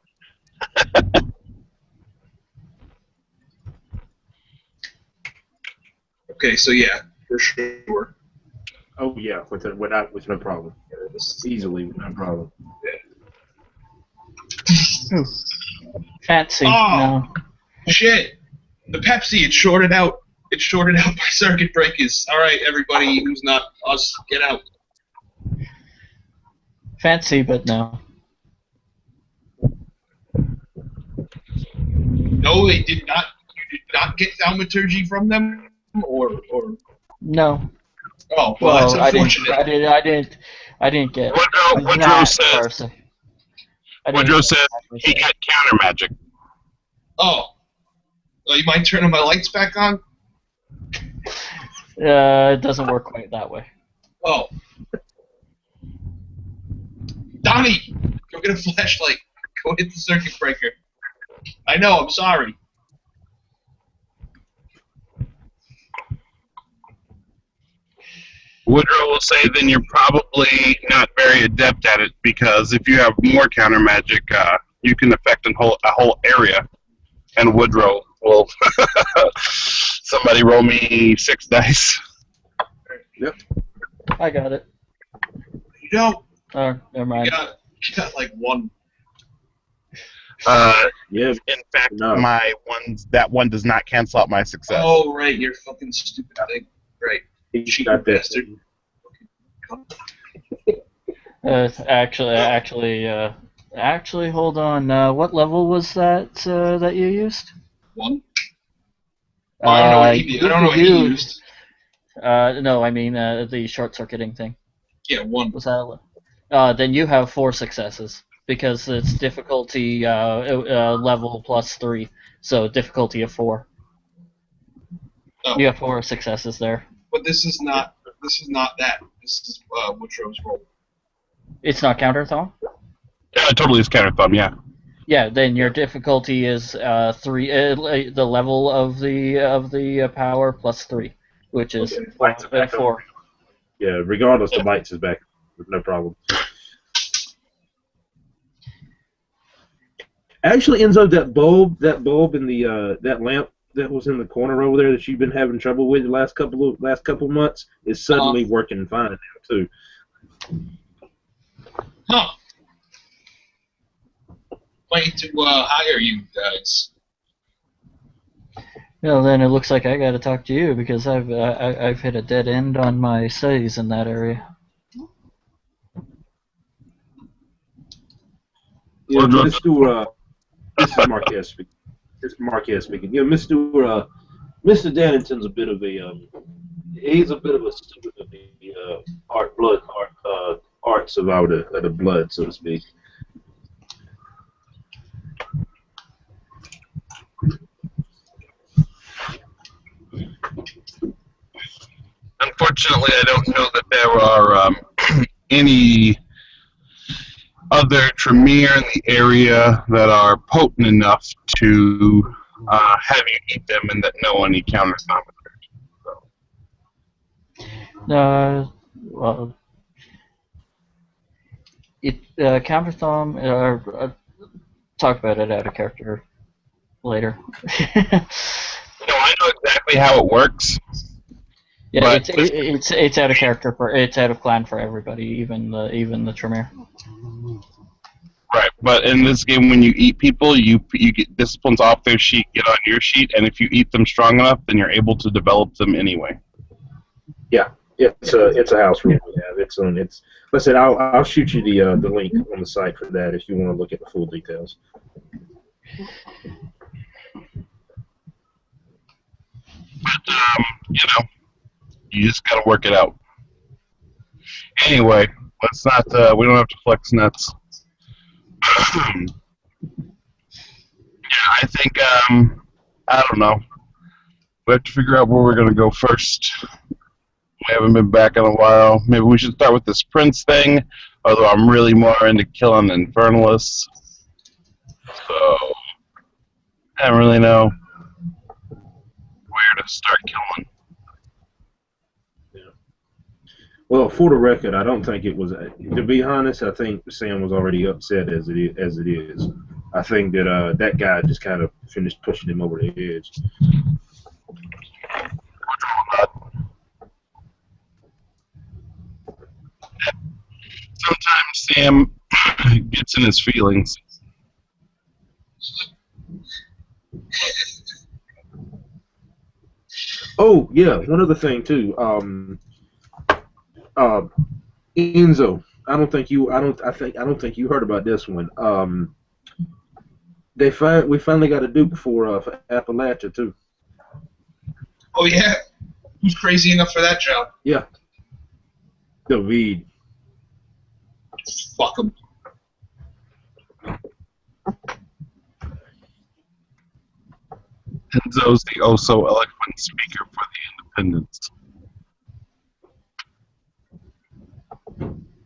Okay, so yeah, for sure. Oh yeah, with no problem. Yeah, this is Easily with no problem. Fancy, Oh! no. Shit! The Pepsi, it shorted out. It shorted out my circuit breakers. Alright, everybody who's not us, get out. Fancy, but no. No, they did not. You did not get thaumaturgy from them? Or No. oh, well, that's unfortunate. I didn't get. Woodrow says he got counter magic. Oh. Well, you mind turning my lights back on? It doesn't work quite that way. Oh. Donnie! Go get a flashlight. Go hit the circuit breaker. I know, I'm sorry. Woodrow will say then you're probably not very adept at it, because if you have more counter magic, you can affect a whole area. And Woodrow will... Somebody roll me 6 dice. Yep. I got it. You don't. Oh, never mind. You got like 1. Yeah. In fact, No. that one does not cancel out my success. Oh, right, you're fucking stupid thing. Right. He Cheating got that. bastard. Actually, hold on. What level was that that you used? 1? I don't know what he used. No, I mean the short-circuiting thing. Yeah, 1. Was that? Then you have 4 successes because it's difficulty level plus 3, so difficulty of 4. Oh. You have 4 successes there. But this is not that. This is Woodrow's roll. It's not counter thumb? Yeah, it totally is counter thumb, yeah. Yeah, then your difficulty is 3. The level of the power plus 3, which is Okay. 4. Yeah, regardless, the lights is back. No problem. Actually, Enzo, that bulb in the that lamp that was in the corner over there that you've been having trouble with the last couple of months is suddenly working fine now too. Huh. Planning to hire you guys. Well, then it looks like I got to talk to you because I've hit a dead end on my studies in that area. Yeah, Mr. This is Marques speaking. This is Marques speaking. Yeah, Mr. Dannington's a bit of a he's a bit of a student of the arts of the blood, so to speak. Unfortunately, I don't know that there are any other Tremere in the area that are potent enough to have you eat them and that know any counter thaumaturgy. Well, counter thumb. Talk about it out of character later. No, I know exactly how it works. Yeah, but it's out of character it's out of clan for everybody, even the Tremere. Right, but in this game, when you eat people, you get disciplines off their sheet, get on your sheet, and if you eat them strong enough, then you're able to develop them anyway. Yeah, it's a house rule we have. Like I said, I'll shoot you the link on the site for that if you want to look at the full details. But You just got to work it out. Anyway, let's not. We don't have to flex nuts. Yeah, I think. I don't know. We have to figure out where we're going to go first. We haven't been back in a while. Maybe we should start with this Prince thing, although I'm really more into killing Infernalists. So, I don't really know where to start killing. Yeah. Well, for the record, I don't think it was. To be honest, I think Sam was already upset as it is. I think that that guy just kind of finished pushing him over the edge. Sometimes Sam gets in his feelings. Oh yeah, one other thing too. Enzo, I don't think you heard about this one. We finally got a Duke for Appalachia too. Oh yeah, who's crazy enough for that job? Yeah, David. Fuck him. Enzo's the oh so eloquent speaker for the independents.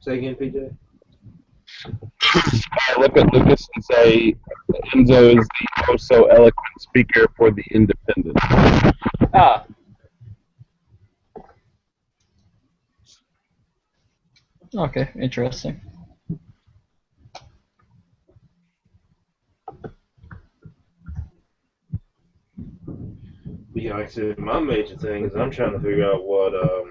Say again, PJ. I look at Lucas and say, Enzo is the oh so eloquent speaker for the independents. Ah. Okay, interesting. Yeah, like I said, my major thing is I'm trying to figure out what I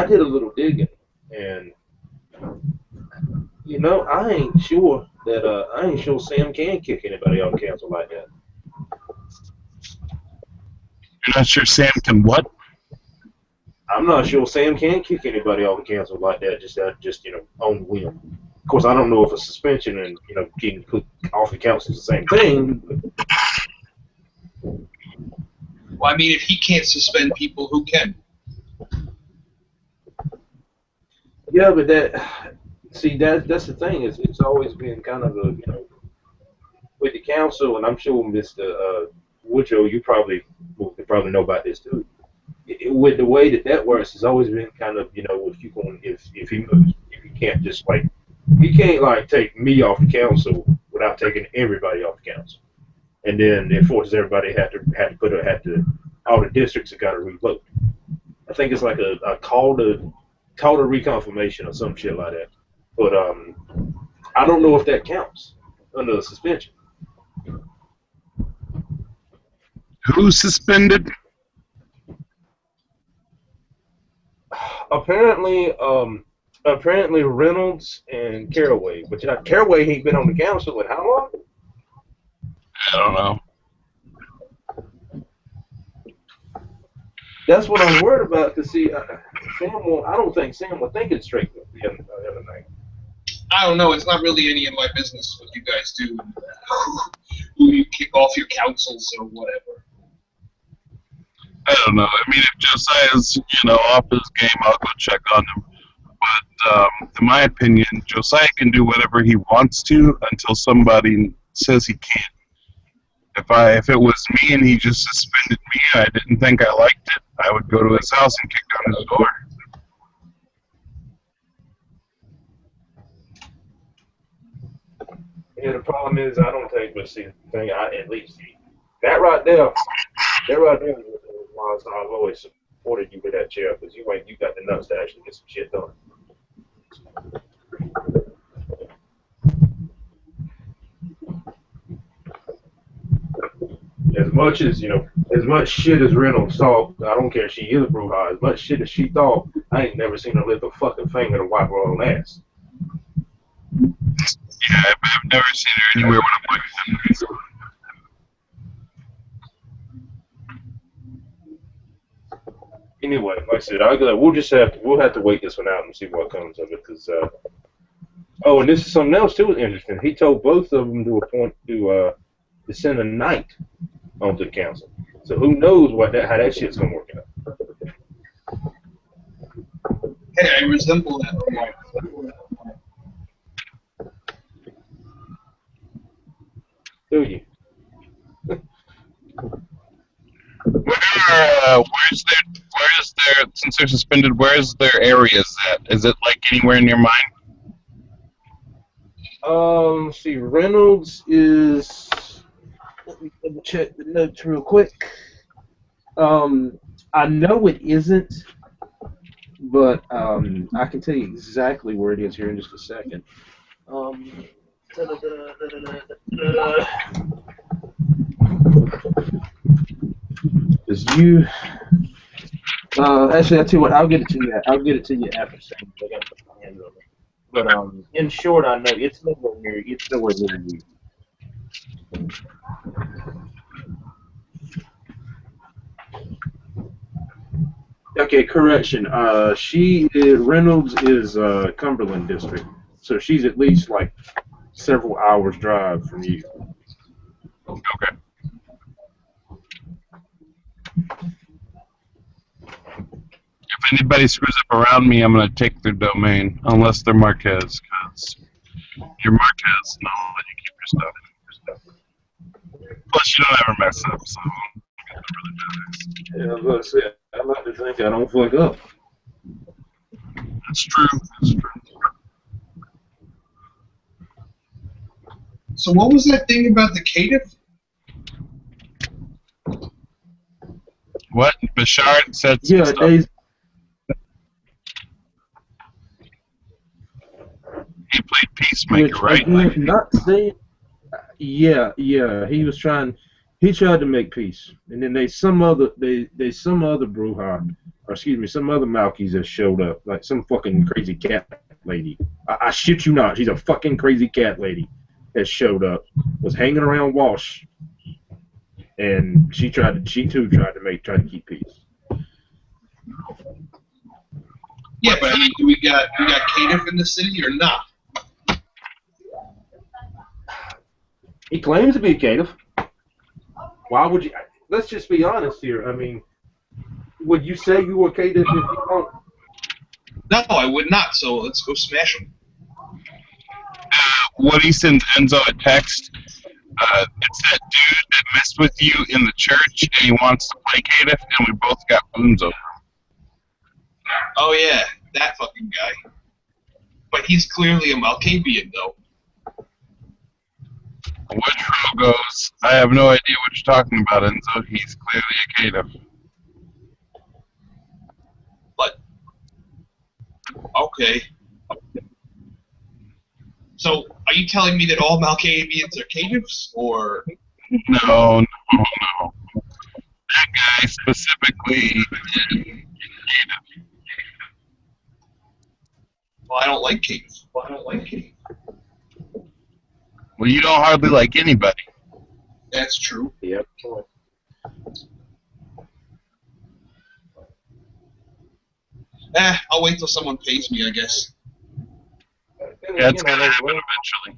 did a little digging, and I ain't sure Sam can kick anybody off council like that. You're not sure Sam can what? I'm not sure Sam can kick anybody off the council like that, just on the whim. Of course, I don't know if a suspension and getting put off the council is the same thing. Well, I mean, if he can't suspend people, who can? Yeah, but that's the thing. It's always been kind of with the council, and I'm sure Mr. Woodrow, you probably know about this too. With the way that works, it's always been kind of if he can't just he can't take me off the council without taking everybody off the council, and then it forces everybody all the districts have got to revote. I think it's like a call to reconfirmation or some shit like that. But I don't know if that counts under the suspension. Who's suspended? Apparently Reynolds and Caraway. But Caraway ain't been on the council in how long? I don't know. That's what I'm worried about. To see, I don't think Sam will think it's straight the other night. I don't know. It's not really any of my business what you guys do. Who you kick off your councils or whatever. I don't know. I mean, if Josiah's, off his game, I'll go check on him. But in my opinion, Josiah can do whatever he wants to until somebody says he can't. If it was me and he just suspended me and I didn't think I liked it, I would go to his house and kick down his door. Yeah, the problem is I don't think, but see, the thing at least that right there is why I've always supported you with that chair, because you got the nuts to actually get some shit done. As much shit as Reynolds talked, I don't care if she is a brouhaha, as much shit as she thought, I ain't never seen her lift a fucking finger to wipe her own ass. Yeah, I've never seen her anywhere with a boyfriend. Anyway, like I said, we'll have to wait this one out and see what comes of it. Cause, and this is something else too interesting. He told both of them to send a knight onto the council. So who knows how that shit's gonna work out. Hey, I resemble that. Do you? Where's their, since they're suspended, where's their areas at? Is it like anywhere near mine? Let's see, Reynolds is. Let me double check the notes real quick. I know it isn't, but I can tell you exactly where it is here in just a second. Is you? Actually, I'll tell you what. I'll get it to you. I'll get it to you after saying. I got to put my hands on it. But in short, I know it's nowhere near. It's nowhere near you. Okay, correction. Reynolds is Cumberland district, so she's at least like several hours drive from you. Okay. If anybody screws up around me, I'm going to take their domain, unless they're Marques, because you're Marques, and I'll let you keep your stuff. Plus, you don't ever mess up, so Yeah, I was about to say, I like to think I don't fuck up. that's true. That's true. So what was that thing about the caitiff? What? Bashard said some Yeah, stuff. He played Peacemaker, right? Again, not saying. Yeah. He was trying. He tried to make peace, and then some other Bruja, or excuse me, some other Malkies that showed up, like some fucking crazy cat lady. I shit you not, she's a fucking crazy cat lady that showed up, was hanging around Walsh, and she too tried to keep peace. Yeah, but I mean, we got caitiff in the city or not? He claims to be a caitiff. Why would you? Let's just be honest here. I mean, would you say you were caitiff if you don't? No, I would not. So let's go smash him. Woody sends Enzo a text. It's that dude that messed with you in the church, and he wants to play caitiff, and we both got wounds over him. Oh yeah, that fucking guy. But he's clearly a Malkavian, though. Which row goes, I have no idea what you're talking about, Enzo. He's clearly a caitiff. But okay. So, are you telling me that all Malkavians are caitiffs, or? No. That guy specifically is caitiff. Well, I don't like caitiffs. Well, you don't hardly like anybody. That's true. Yep. I'll wait till someone pays me, I guess. Yeah, it's gonna happen eventually.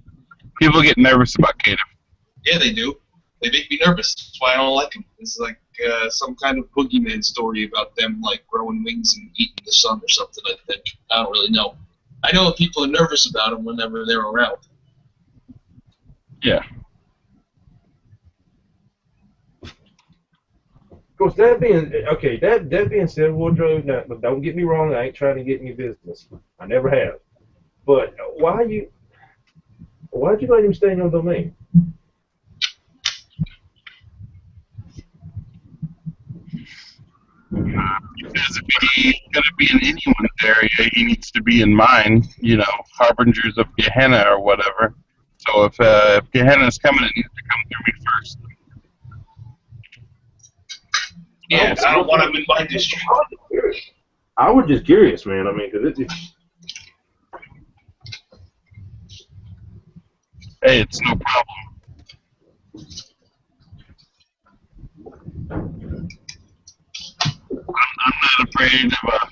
People get nervous about caitiff. Yeah, they do. They make me nervous. That's why I don't like them. It's like some kind of boogeyman story about them like growing wings and eating the sun or something, I think. I don't really know. I know people are nervous about them whenever they're around. Yeah. Of course, that being said, Wardrobe. Now, don't get me wrong. I ain't trying to get in your business. I never have. But why'd you let him stay in your domain? Because if he's going to be in anyone's area, he needs to be in mine, harbingers of Gehenna or whatever. So if Gehenna's coming, it needs to come through me first. Yeah, I don't want him in my district. I was just curious, man. I mean, because Hey, it's no problem. I'm not afraid of a little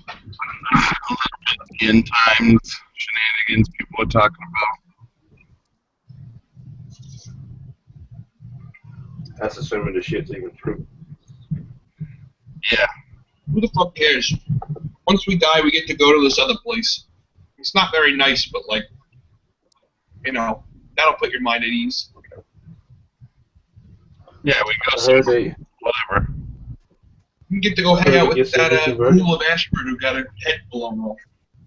bit of the end times shenanigans people are talking about. that's assuming the shit's even true. Yeah. Who the fuck cares? once we die, we get to go to this other place. It's not very nice, but like, you know, that'll put your mind at ease. Yeah, we go I see heard they. whatever. You get to go hang Heard out it with gets a that different version. pool of Ashford who got her head blown off.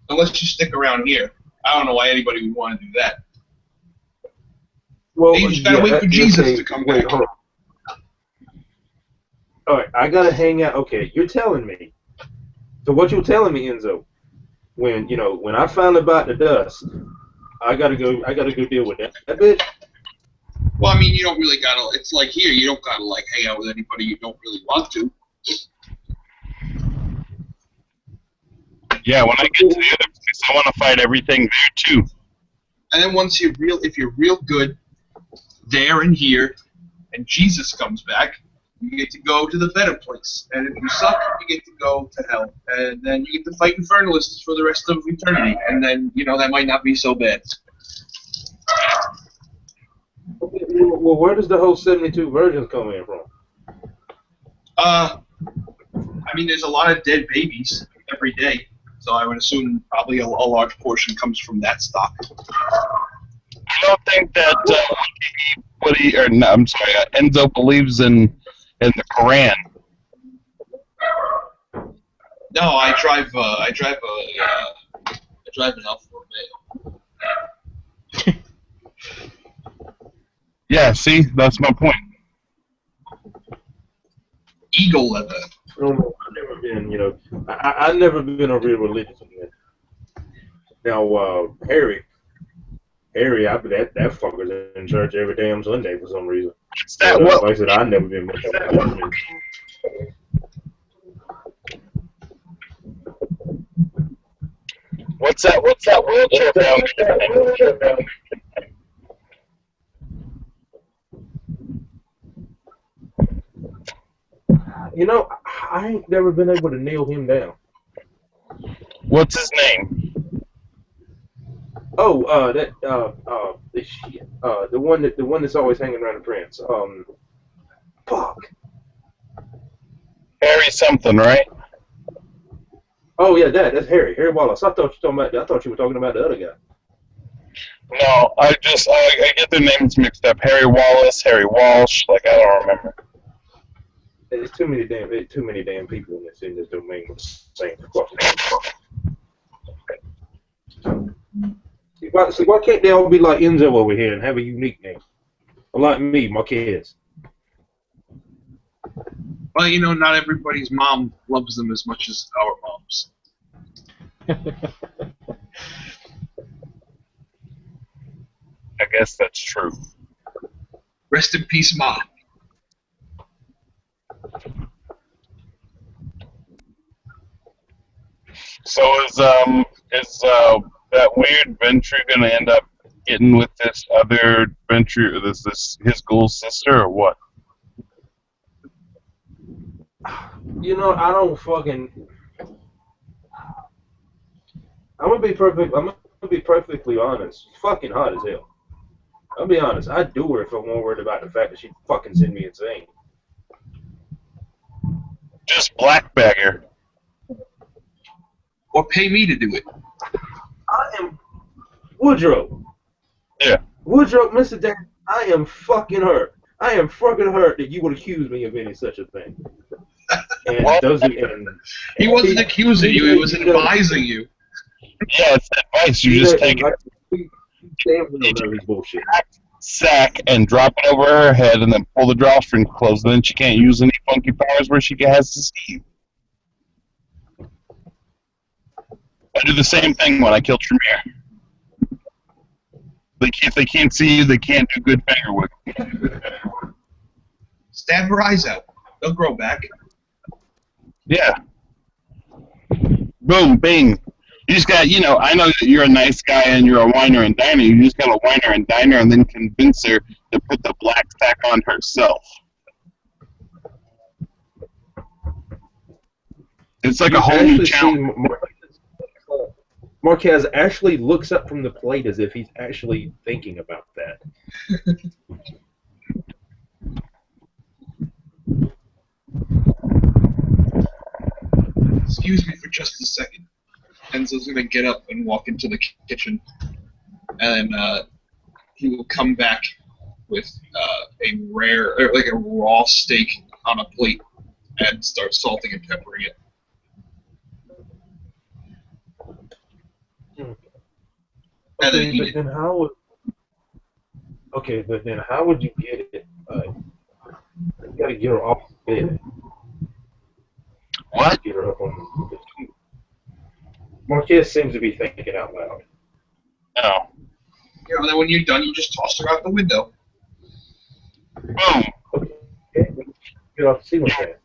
Unless you stick around here. I don't know why anybody would want to do that. Well, You just gotta wait for Jesus to come back. Hold on. All right, I gotta hang out. Okay, you're telling me. So what you're telling me, Enzo, when I found about the dust, I gotta go deal with that bitch. Well, I mean, you don't really gotta. It's like here, you don't gotta like hang out with anybody you don't really want to. Yeah, when I get to the other place, I want to fight everything there too. And then once if you're real good, there and here, and Jesus comes back, you get to go to the better place. And if you suck, you get to go to hell. And then you get to fight infernalists for the rest of eternity. And then, that might not be so bad. Well, where does the whole 72 virgins come in from? I mean, there's a lot of dead babies every day. So I would assume probably a large portion comes from that stock. I don't think that Enzo believes in the Quran. No, I drive an Alfa Romeo. Yeah, see, that's my point. Eagle leather. I don't know. I've never been, I've never been a real religious man. Now, Harry, that fucker's in church every damn Sunday for some reason. Like I said, I've never been much of a religious. What's that wheelchair down there? I ain't never been able to nail him down. What's his name? Oh, the one that's always hanging around the prince. Fuck. Harry something, right? Oh yeah, that's Harry Wallace. I thought you were talking about the other guy. No, I get their names mixed up. Harry Wallace, Harry Walsh. Like I don't remember. There's too many damn people in this domain with the same So why can't they all be like Enzo over here and have a unique name? Like me, Marques. Well, not everybody's mom loves them as much as our moms. I guess that's true. Rest in peace, Mom. So is that weird venture gonna end up getting with this other venture? This his ghoul sister or what? I don't fucking. I'm gonna be perfectly honest. She's fucking hot as hell. I'll be honest. I'd do her if I weren't worried about the fact that she'd fucking send me insane. Just black bagger. Or pay me to do it. I am Woodrow. Yeah. Woodrow, Mr. Dan, I am fucking hurt. I am fucking hurt that you would accuse me of any such a thing. And he wasn't accusing you, he was advising you. Yeah, it's advice. You just take bullshit. Sack and drop it over her head and then pull the drawstring closed, and then she can't use any funky powers where she has to see you. I do the same thing when I kill Tremere. If they can't see you, they can't do good finger work. Stab her eyes out. They'll grow back. Yeah. Boom, bing. You just got, I know that you're a nice guy and you're a whiner and diner. You just got to whine her and dine her and then convince her to put the black sack on herself. It's like a whole new challenge. Marques actually looks up from the plate as if he's actually thinking about that. Excuse excuse me for just a second. Enzo's gonna get up and walk into the kitchen, and he will come back with a raw steak on a plate and start salting and peppering it. And then eat it. Then how would? Okay, but then how would you get it? You gotta get her off the bed. What? Get her up on the seat. Marques seems to be thinking out loud. No. Yeah, and then when you're done, you just toss her out the window. Boom. Okay, get off the ceiling fan.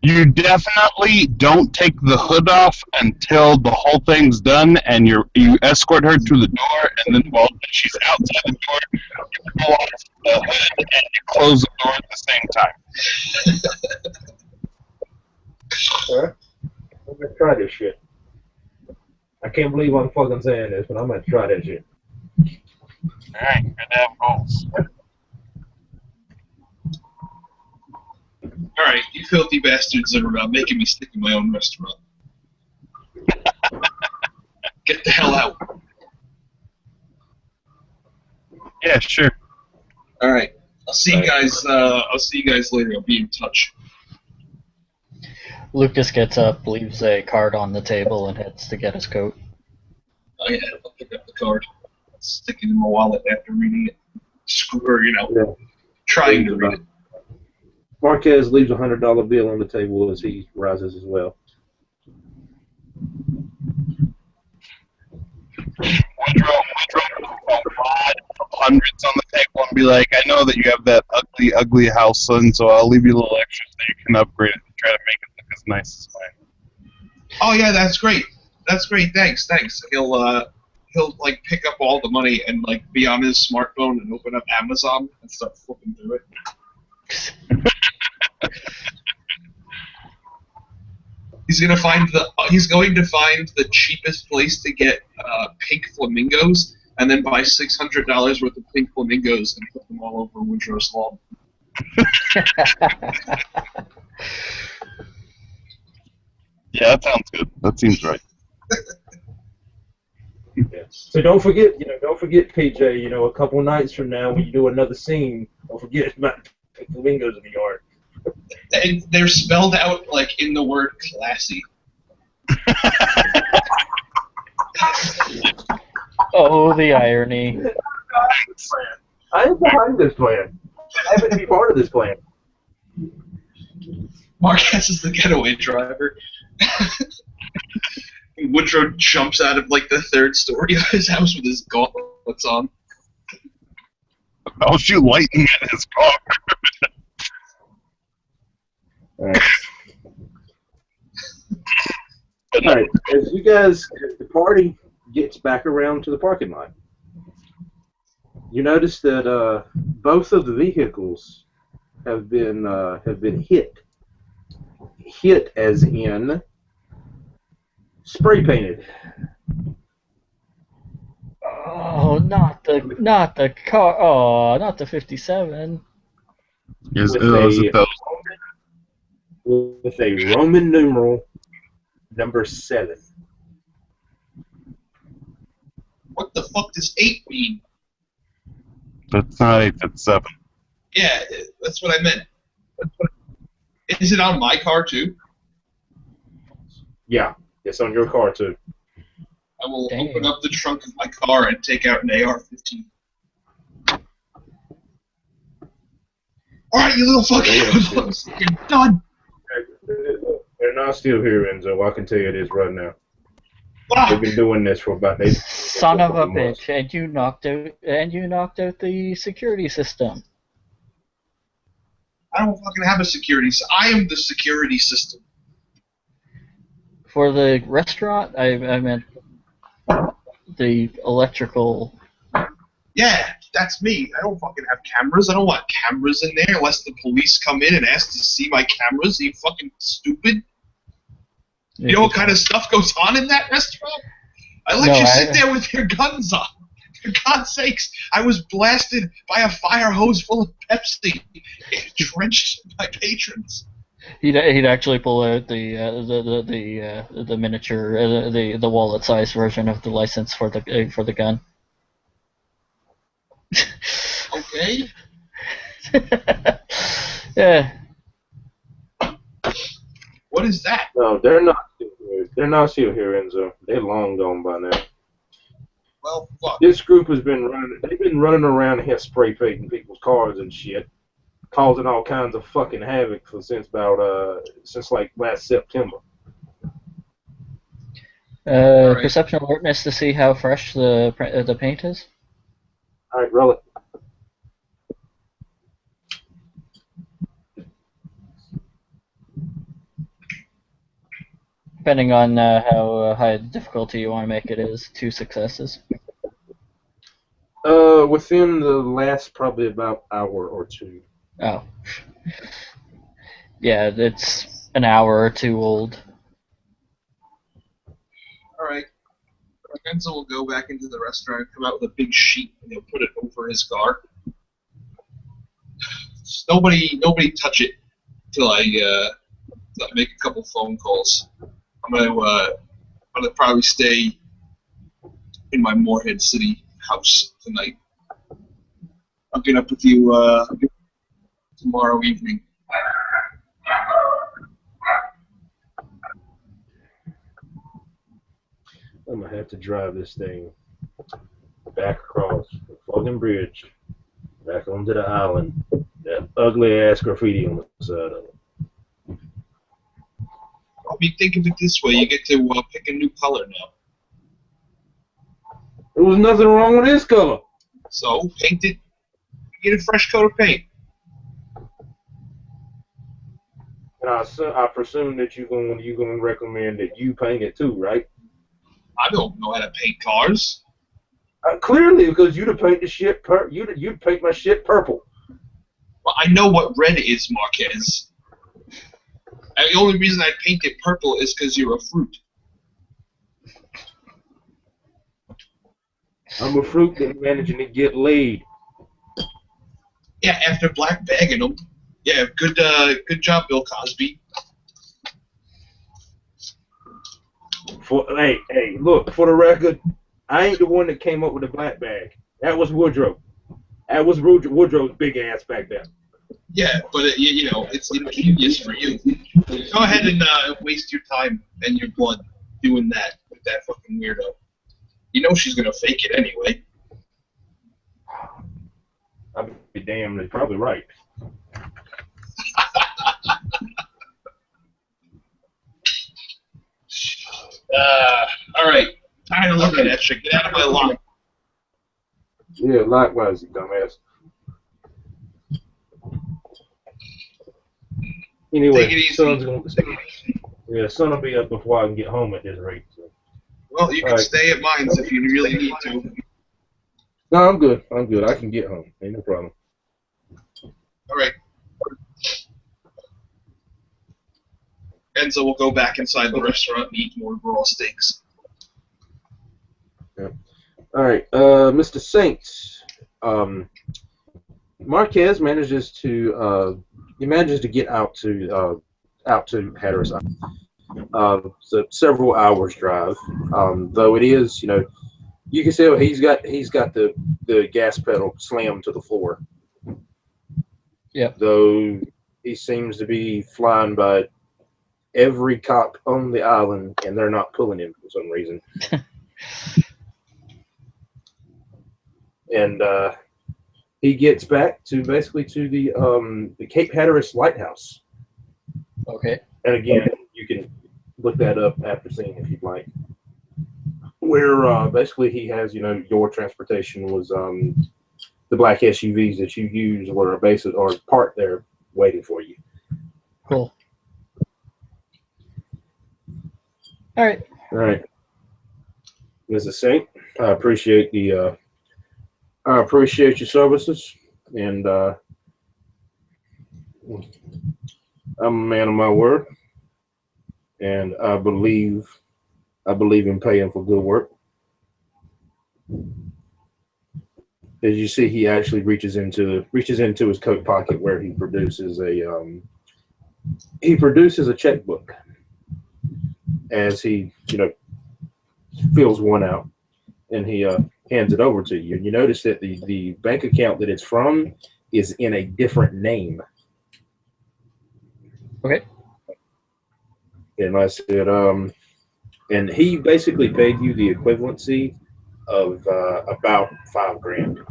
You definitely don't take the hood off until the whole thing's done, and you escort her to the door, and then while she's outside the door, you pull off the hood and you close the door at the same time. Alright. I'm gonna try this shit. I can't believe I'm fucking saying this, but I'm gonna try that shit. Alright, good to have goals. Alright, you filthy bastards are making me stick in my own restaurant. Get the hell out. Yeah, sure. Alright. I'll see you guys later. I'll be in touch. Lucas gets up, leaves a card on the table, and heads to get his coat. Oh yeah, I'll pick up the card. Stick it in my wallet after reading it. Trying to read it. Marques leaves a $100 bill on the table as he rises as well. Woodrow will provide hundreds on the table and be like, I know that you have that ugly house, son, so I'll leave you a little extra so you can upgrade it and try to make it look as nice as mine. Oh yeah, that's great. That's great. Thanks. He'll like pick up all the money and like be on his smartphone and open up Amazon and start flipping through it. He's going to find the cheapest place to get pink flamingos, and then buy $600 worth of pink flamingos and put them all over Woodrow's lawn. Yeah, that sounds good. That seems right. Yeah. So don't forget, PJ. A couple nights from now when you do another scene, don't forget about pink flamingos in the yard. And they're spelled out like in the word classy. Oh, the irony. I am behind this plan. I happen to be part of this plan. Marques is the getaway driver. Woodrow jumps out of like the third story of his house with his gauntlets on. I'll shoot lightning at his car. Alright, as the party gets back around to the parking lot, you notice that both of the vehicles have been hit. Hit as in spray painted. Oh, not the car. Oh, not the 57. Is it those? With a Roman numeral number 7. What the fuck does 8 mean? That's not 8, that's 7. Yeah, that's what I meant. Is it on my car too? Yeah, it's on your car too. I will open up the trunk of my car and take out an AR-15. Alright, you little fucking you're done! They're not still here, Enzo. I can tell you this right now. Ah! They've been doing this for about 8 Son of a bitch! And you knocked out the security system. I don't fucking have a security system. I am the security system. For the restaurant, I meant the electrical. Yeah, that's me. I don't fucking have cameras. I don't want cameras in there unless the police come in and ask to see my cameras. Are you fucking stupid? You know what kind of stuff goes on in that restaurant? I let you sit there with your guns on. For God's sakes, I was blasted by a fire hose full of Pepsi. It drenched my patrons. He'd actually pull out the miniature the wallet size version of the license for the gun. Okay. Yeah. What is that? No, they're not still here. They're not still here, Enzo. They're long gone by now. Well, fuck. This group has been running. They've been running around here spray painting people's cars and shit, causing all kinds of fucking havoc since like last September. Right. Perception alertness to see how fresh the paint is. All right, roll it. Depending on how high difficulty you want to make it is, 2 successes. Within the last probably about hour or two. Oh. Yeah, it's an hour or two old. All right. Enzo will go back into the restaurant, come out with a big sheet, and he'll put it over his car. Just nobody touch it till I make a couple phone calls. I'm gonna probably stay in my Moorhead City house tonight. I'll get up with you tomorrow evening. I'm gonna have to drive this thing back across the fucking bridge, back onto the island. That ugly ass graffiti on the side of it. I mean, think of it this way: you get to pick a new color now. There was nothing wrong with this color. So paint it. Get a fresh coat of paint. And I presume that you're gonna recommend that you paint it too, right? I don't know how to paint cars. Clearly, because you'd paint the shit you'd paint my shit purple. Well, I know what red is, Marques. And the only reason I paint it purple is because you're a fruit. I'm a fruit that's managing to get laid. Yeah, after black bagging them. Yeah, good job, Bill Cosby. Hey, look, for the record, I ain't the one that came up with the black bag. That was Woodrow. That was Woodrow's big ass back then. Yeah, but it's ingenious for you. Go ahead and waste your time and your blood doing that with that fucking weirdo. You know she's gonna fake it anyway. I'll be damned, they're probably right. All right. Tired of looking at you. Get out of my lot. Yeah, likewise, you dumbass. Anyway, Take it easy. Son will be up before I can get home at this rate. So. Well, you can stay at mine's if you really need to. No, I'm good. I can get home. Ain't no problem. All right. Enzo will go back inside the restaurant and eat more raw steaks. Yeah. All right, Mr. Saints. Marques manages to get out to Hatteras. So several hours drive. Though it is, you can tell he's got the gas pedal slammed to the floor. Yep. Though he seems to be flying by every cop on the island, and they're not pulling him for some reason. And he gets back to basically to the Cape Hatteras Lighthouse. Okay. And again, you can look that up after seeing if you'd like. Where basically he has, your transportation was the black SUVs that you use were parked there waiting for you. Cool. All right. All right. Mrs. Saint, I appreciate your services, and I'm a man of my word, and I believe in paying for good work. As you see, he actually reaches into his coat pocket where he produces he produces a checkbook as he, fills one out, and he hands it over to you. And you notice that the bank account that it's from is in a different name. Okay. And I said, and he basically paid you the equivalency of about $5,000.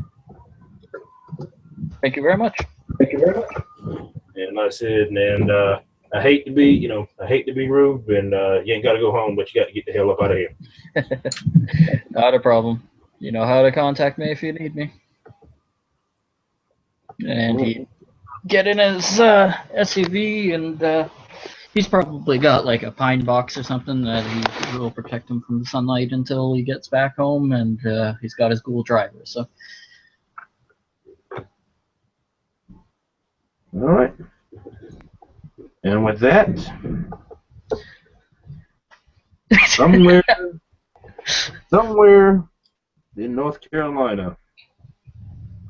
Thank you very much. Thank you very much. And I said, and I hate to be, rude, and you ain't got to go home, but you got to get the hell up out of here. Not a problem. You know how to contact me if you need me. And he get in his SUV, and he's probably got like a pine box or something that he will protect him from the sunlight until he gets back home, and he's got his Google driver. So. All right. And with that, somewhere in North Carolina,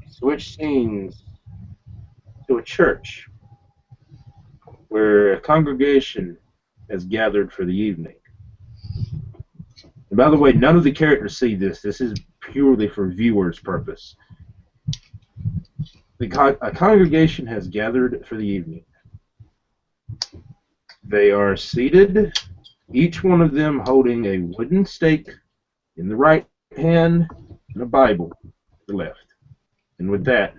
switch scenes to a church where a congregation has gathered for the evening. And by the way, none of the characters see this. This is purely for viewers' purpose. A congregation has gathered for the evening. They are seated, each one of them holding a wooden stake in the right hand and a Bible in the left. And with that,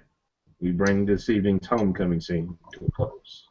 we bring this evening's homecoming scene to a close.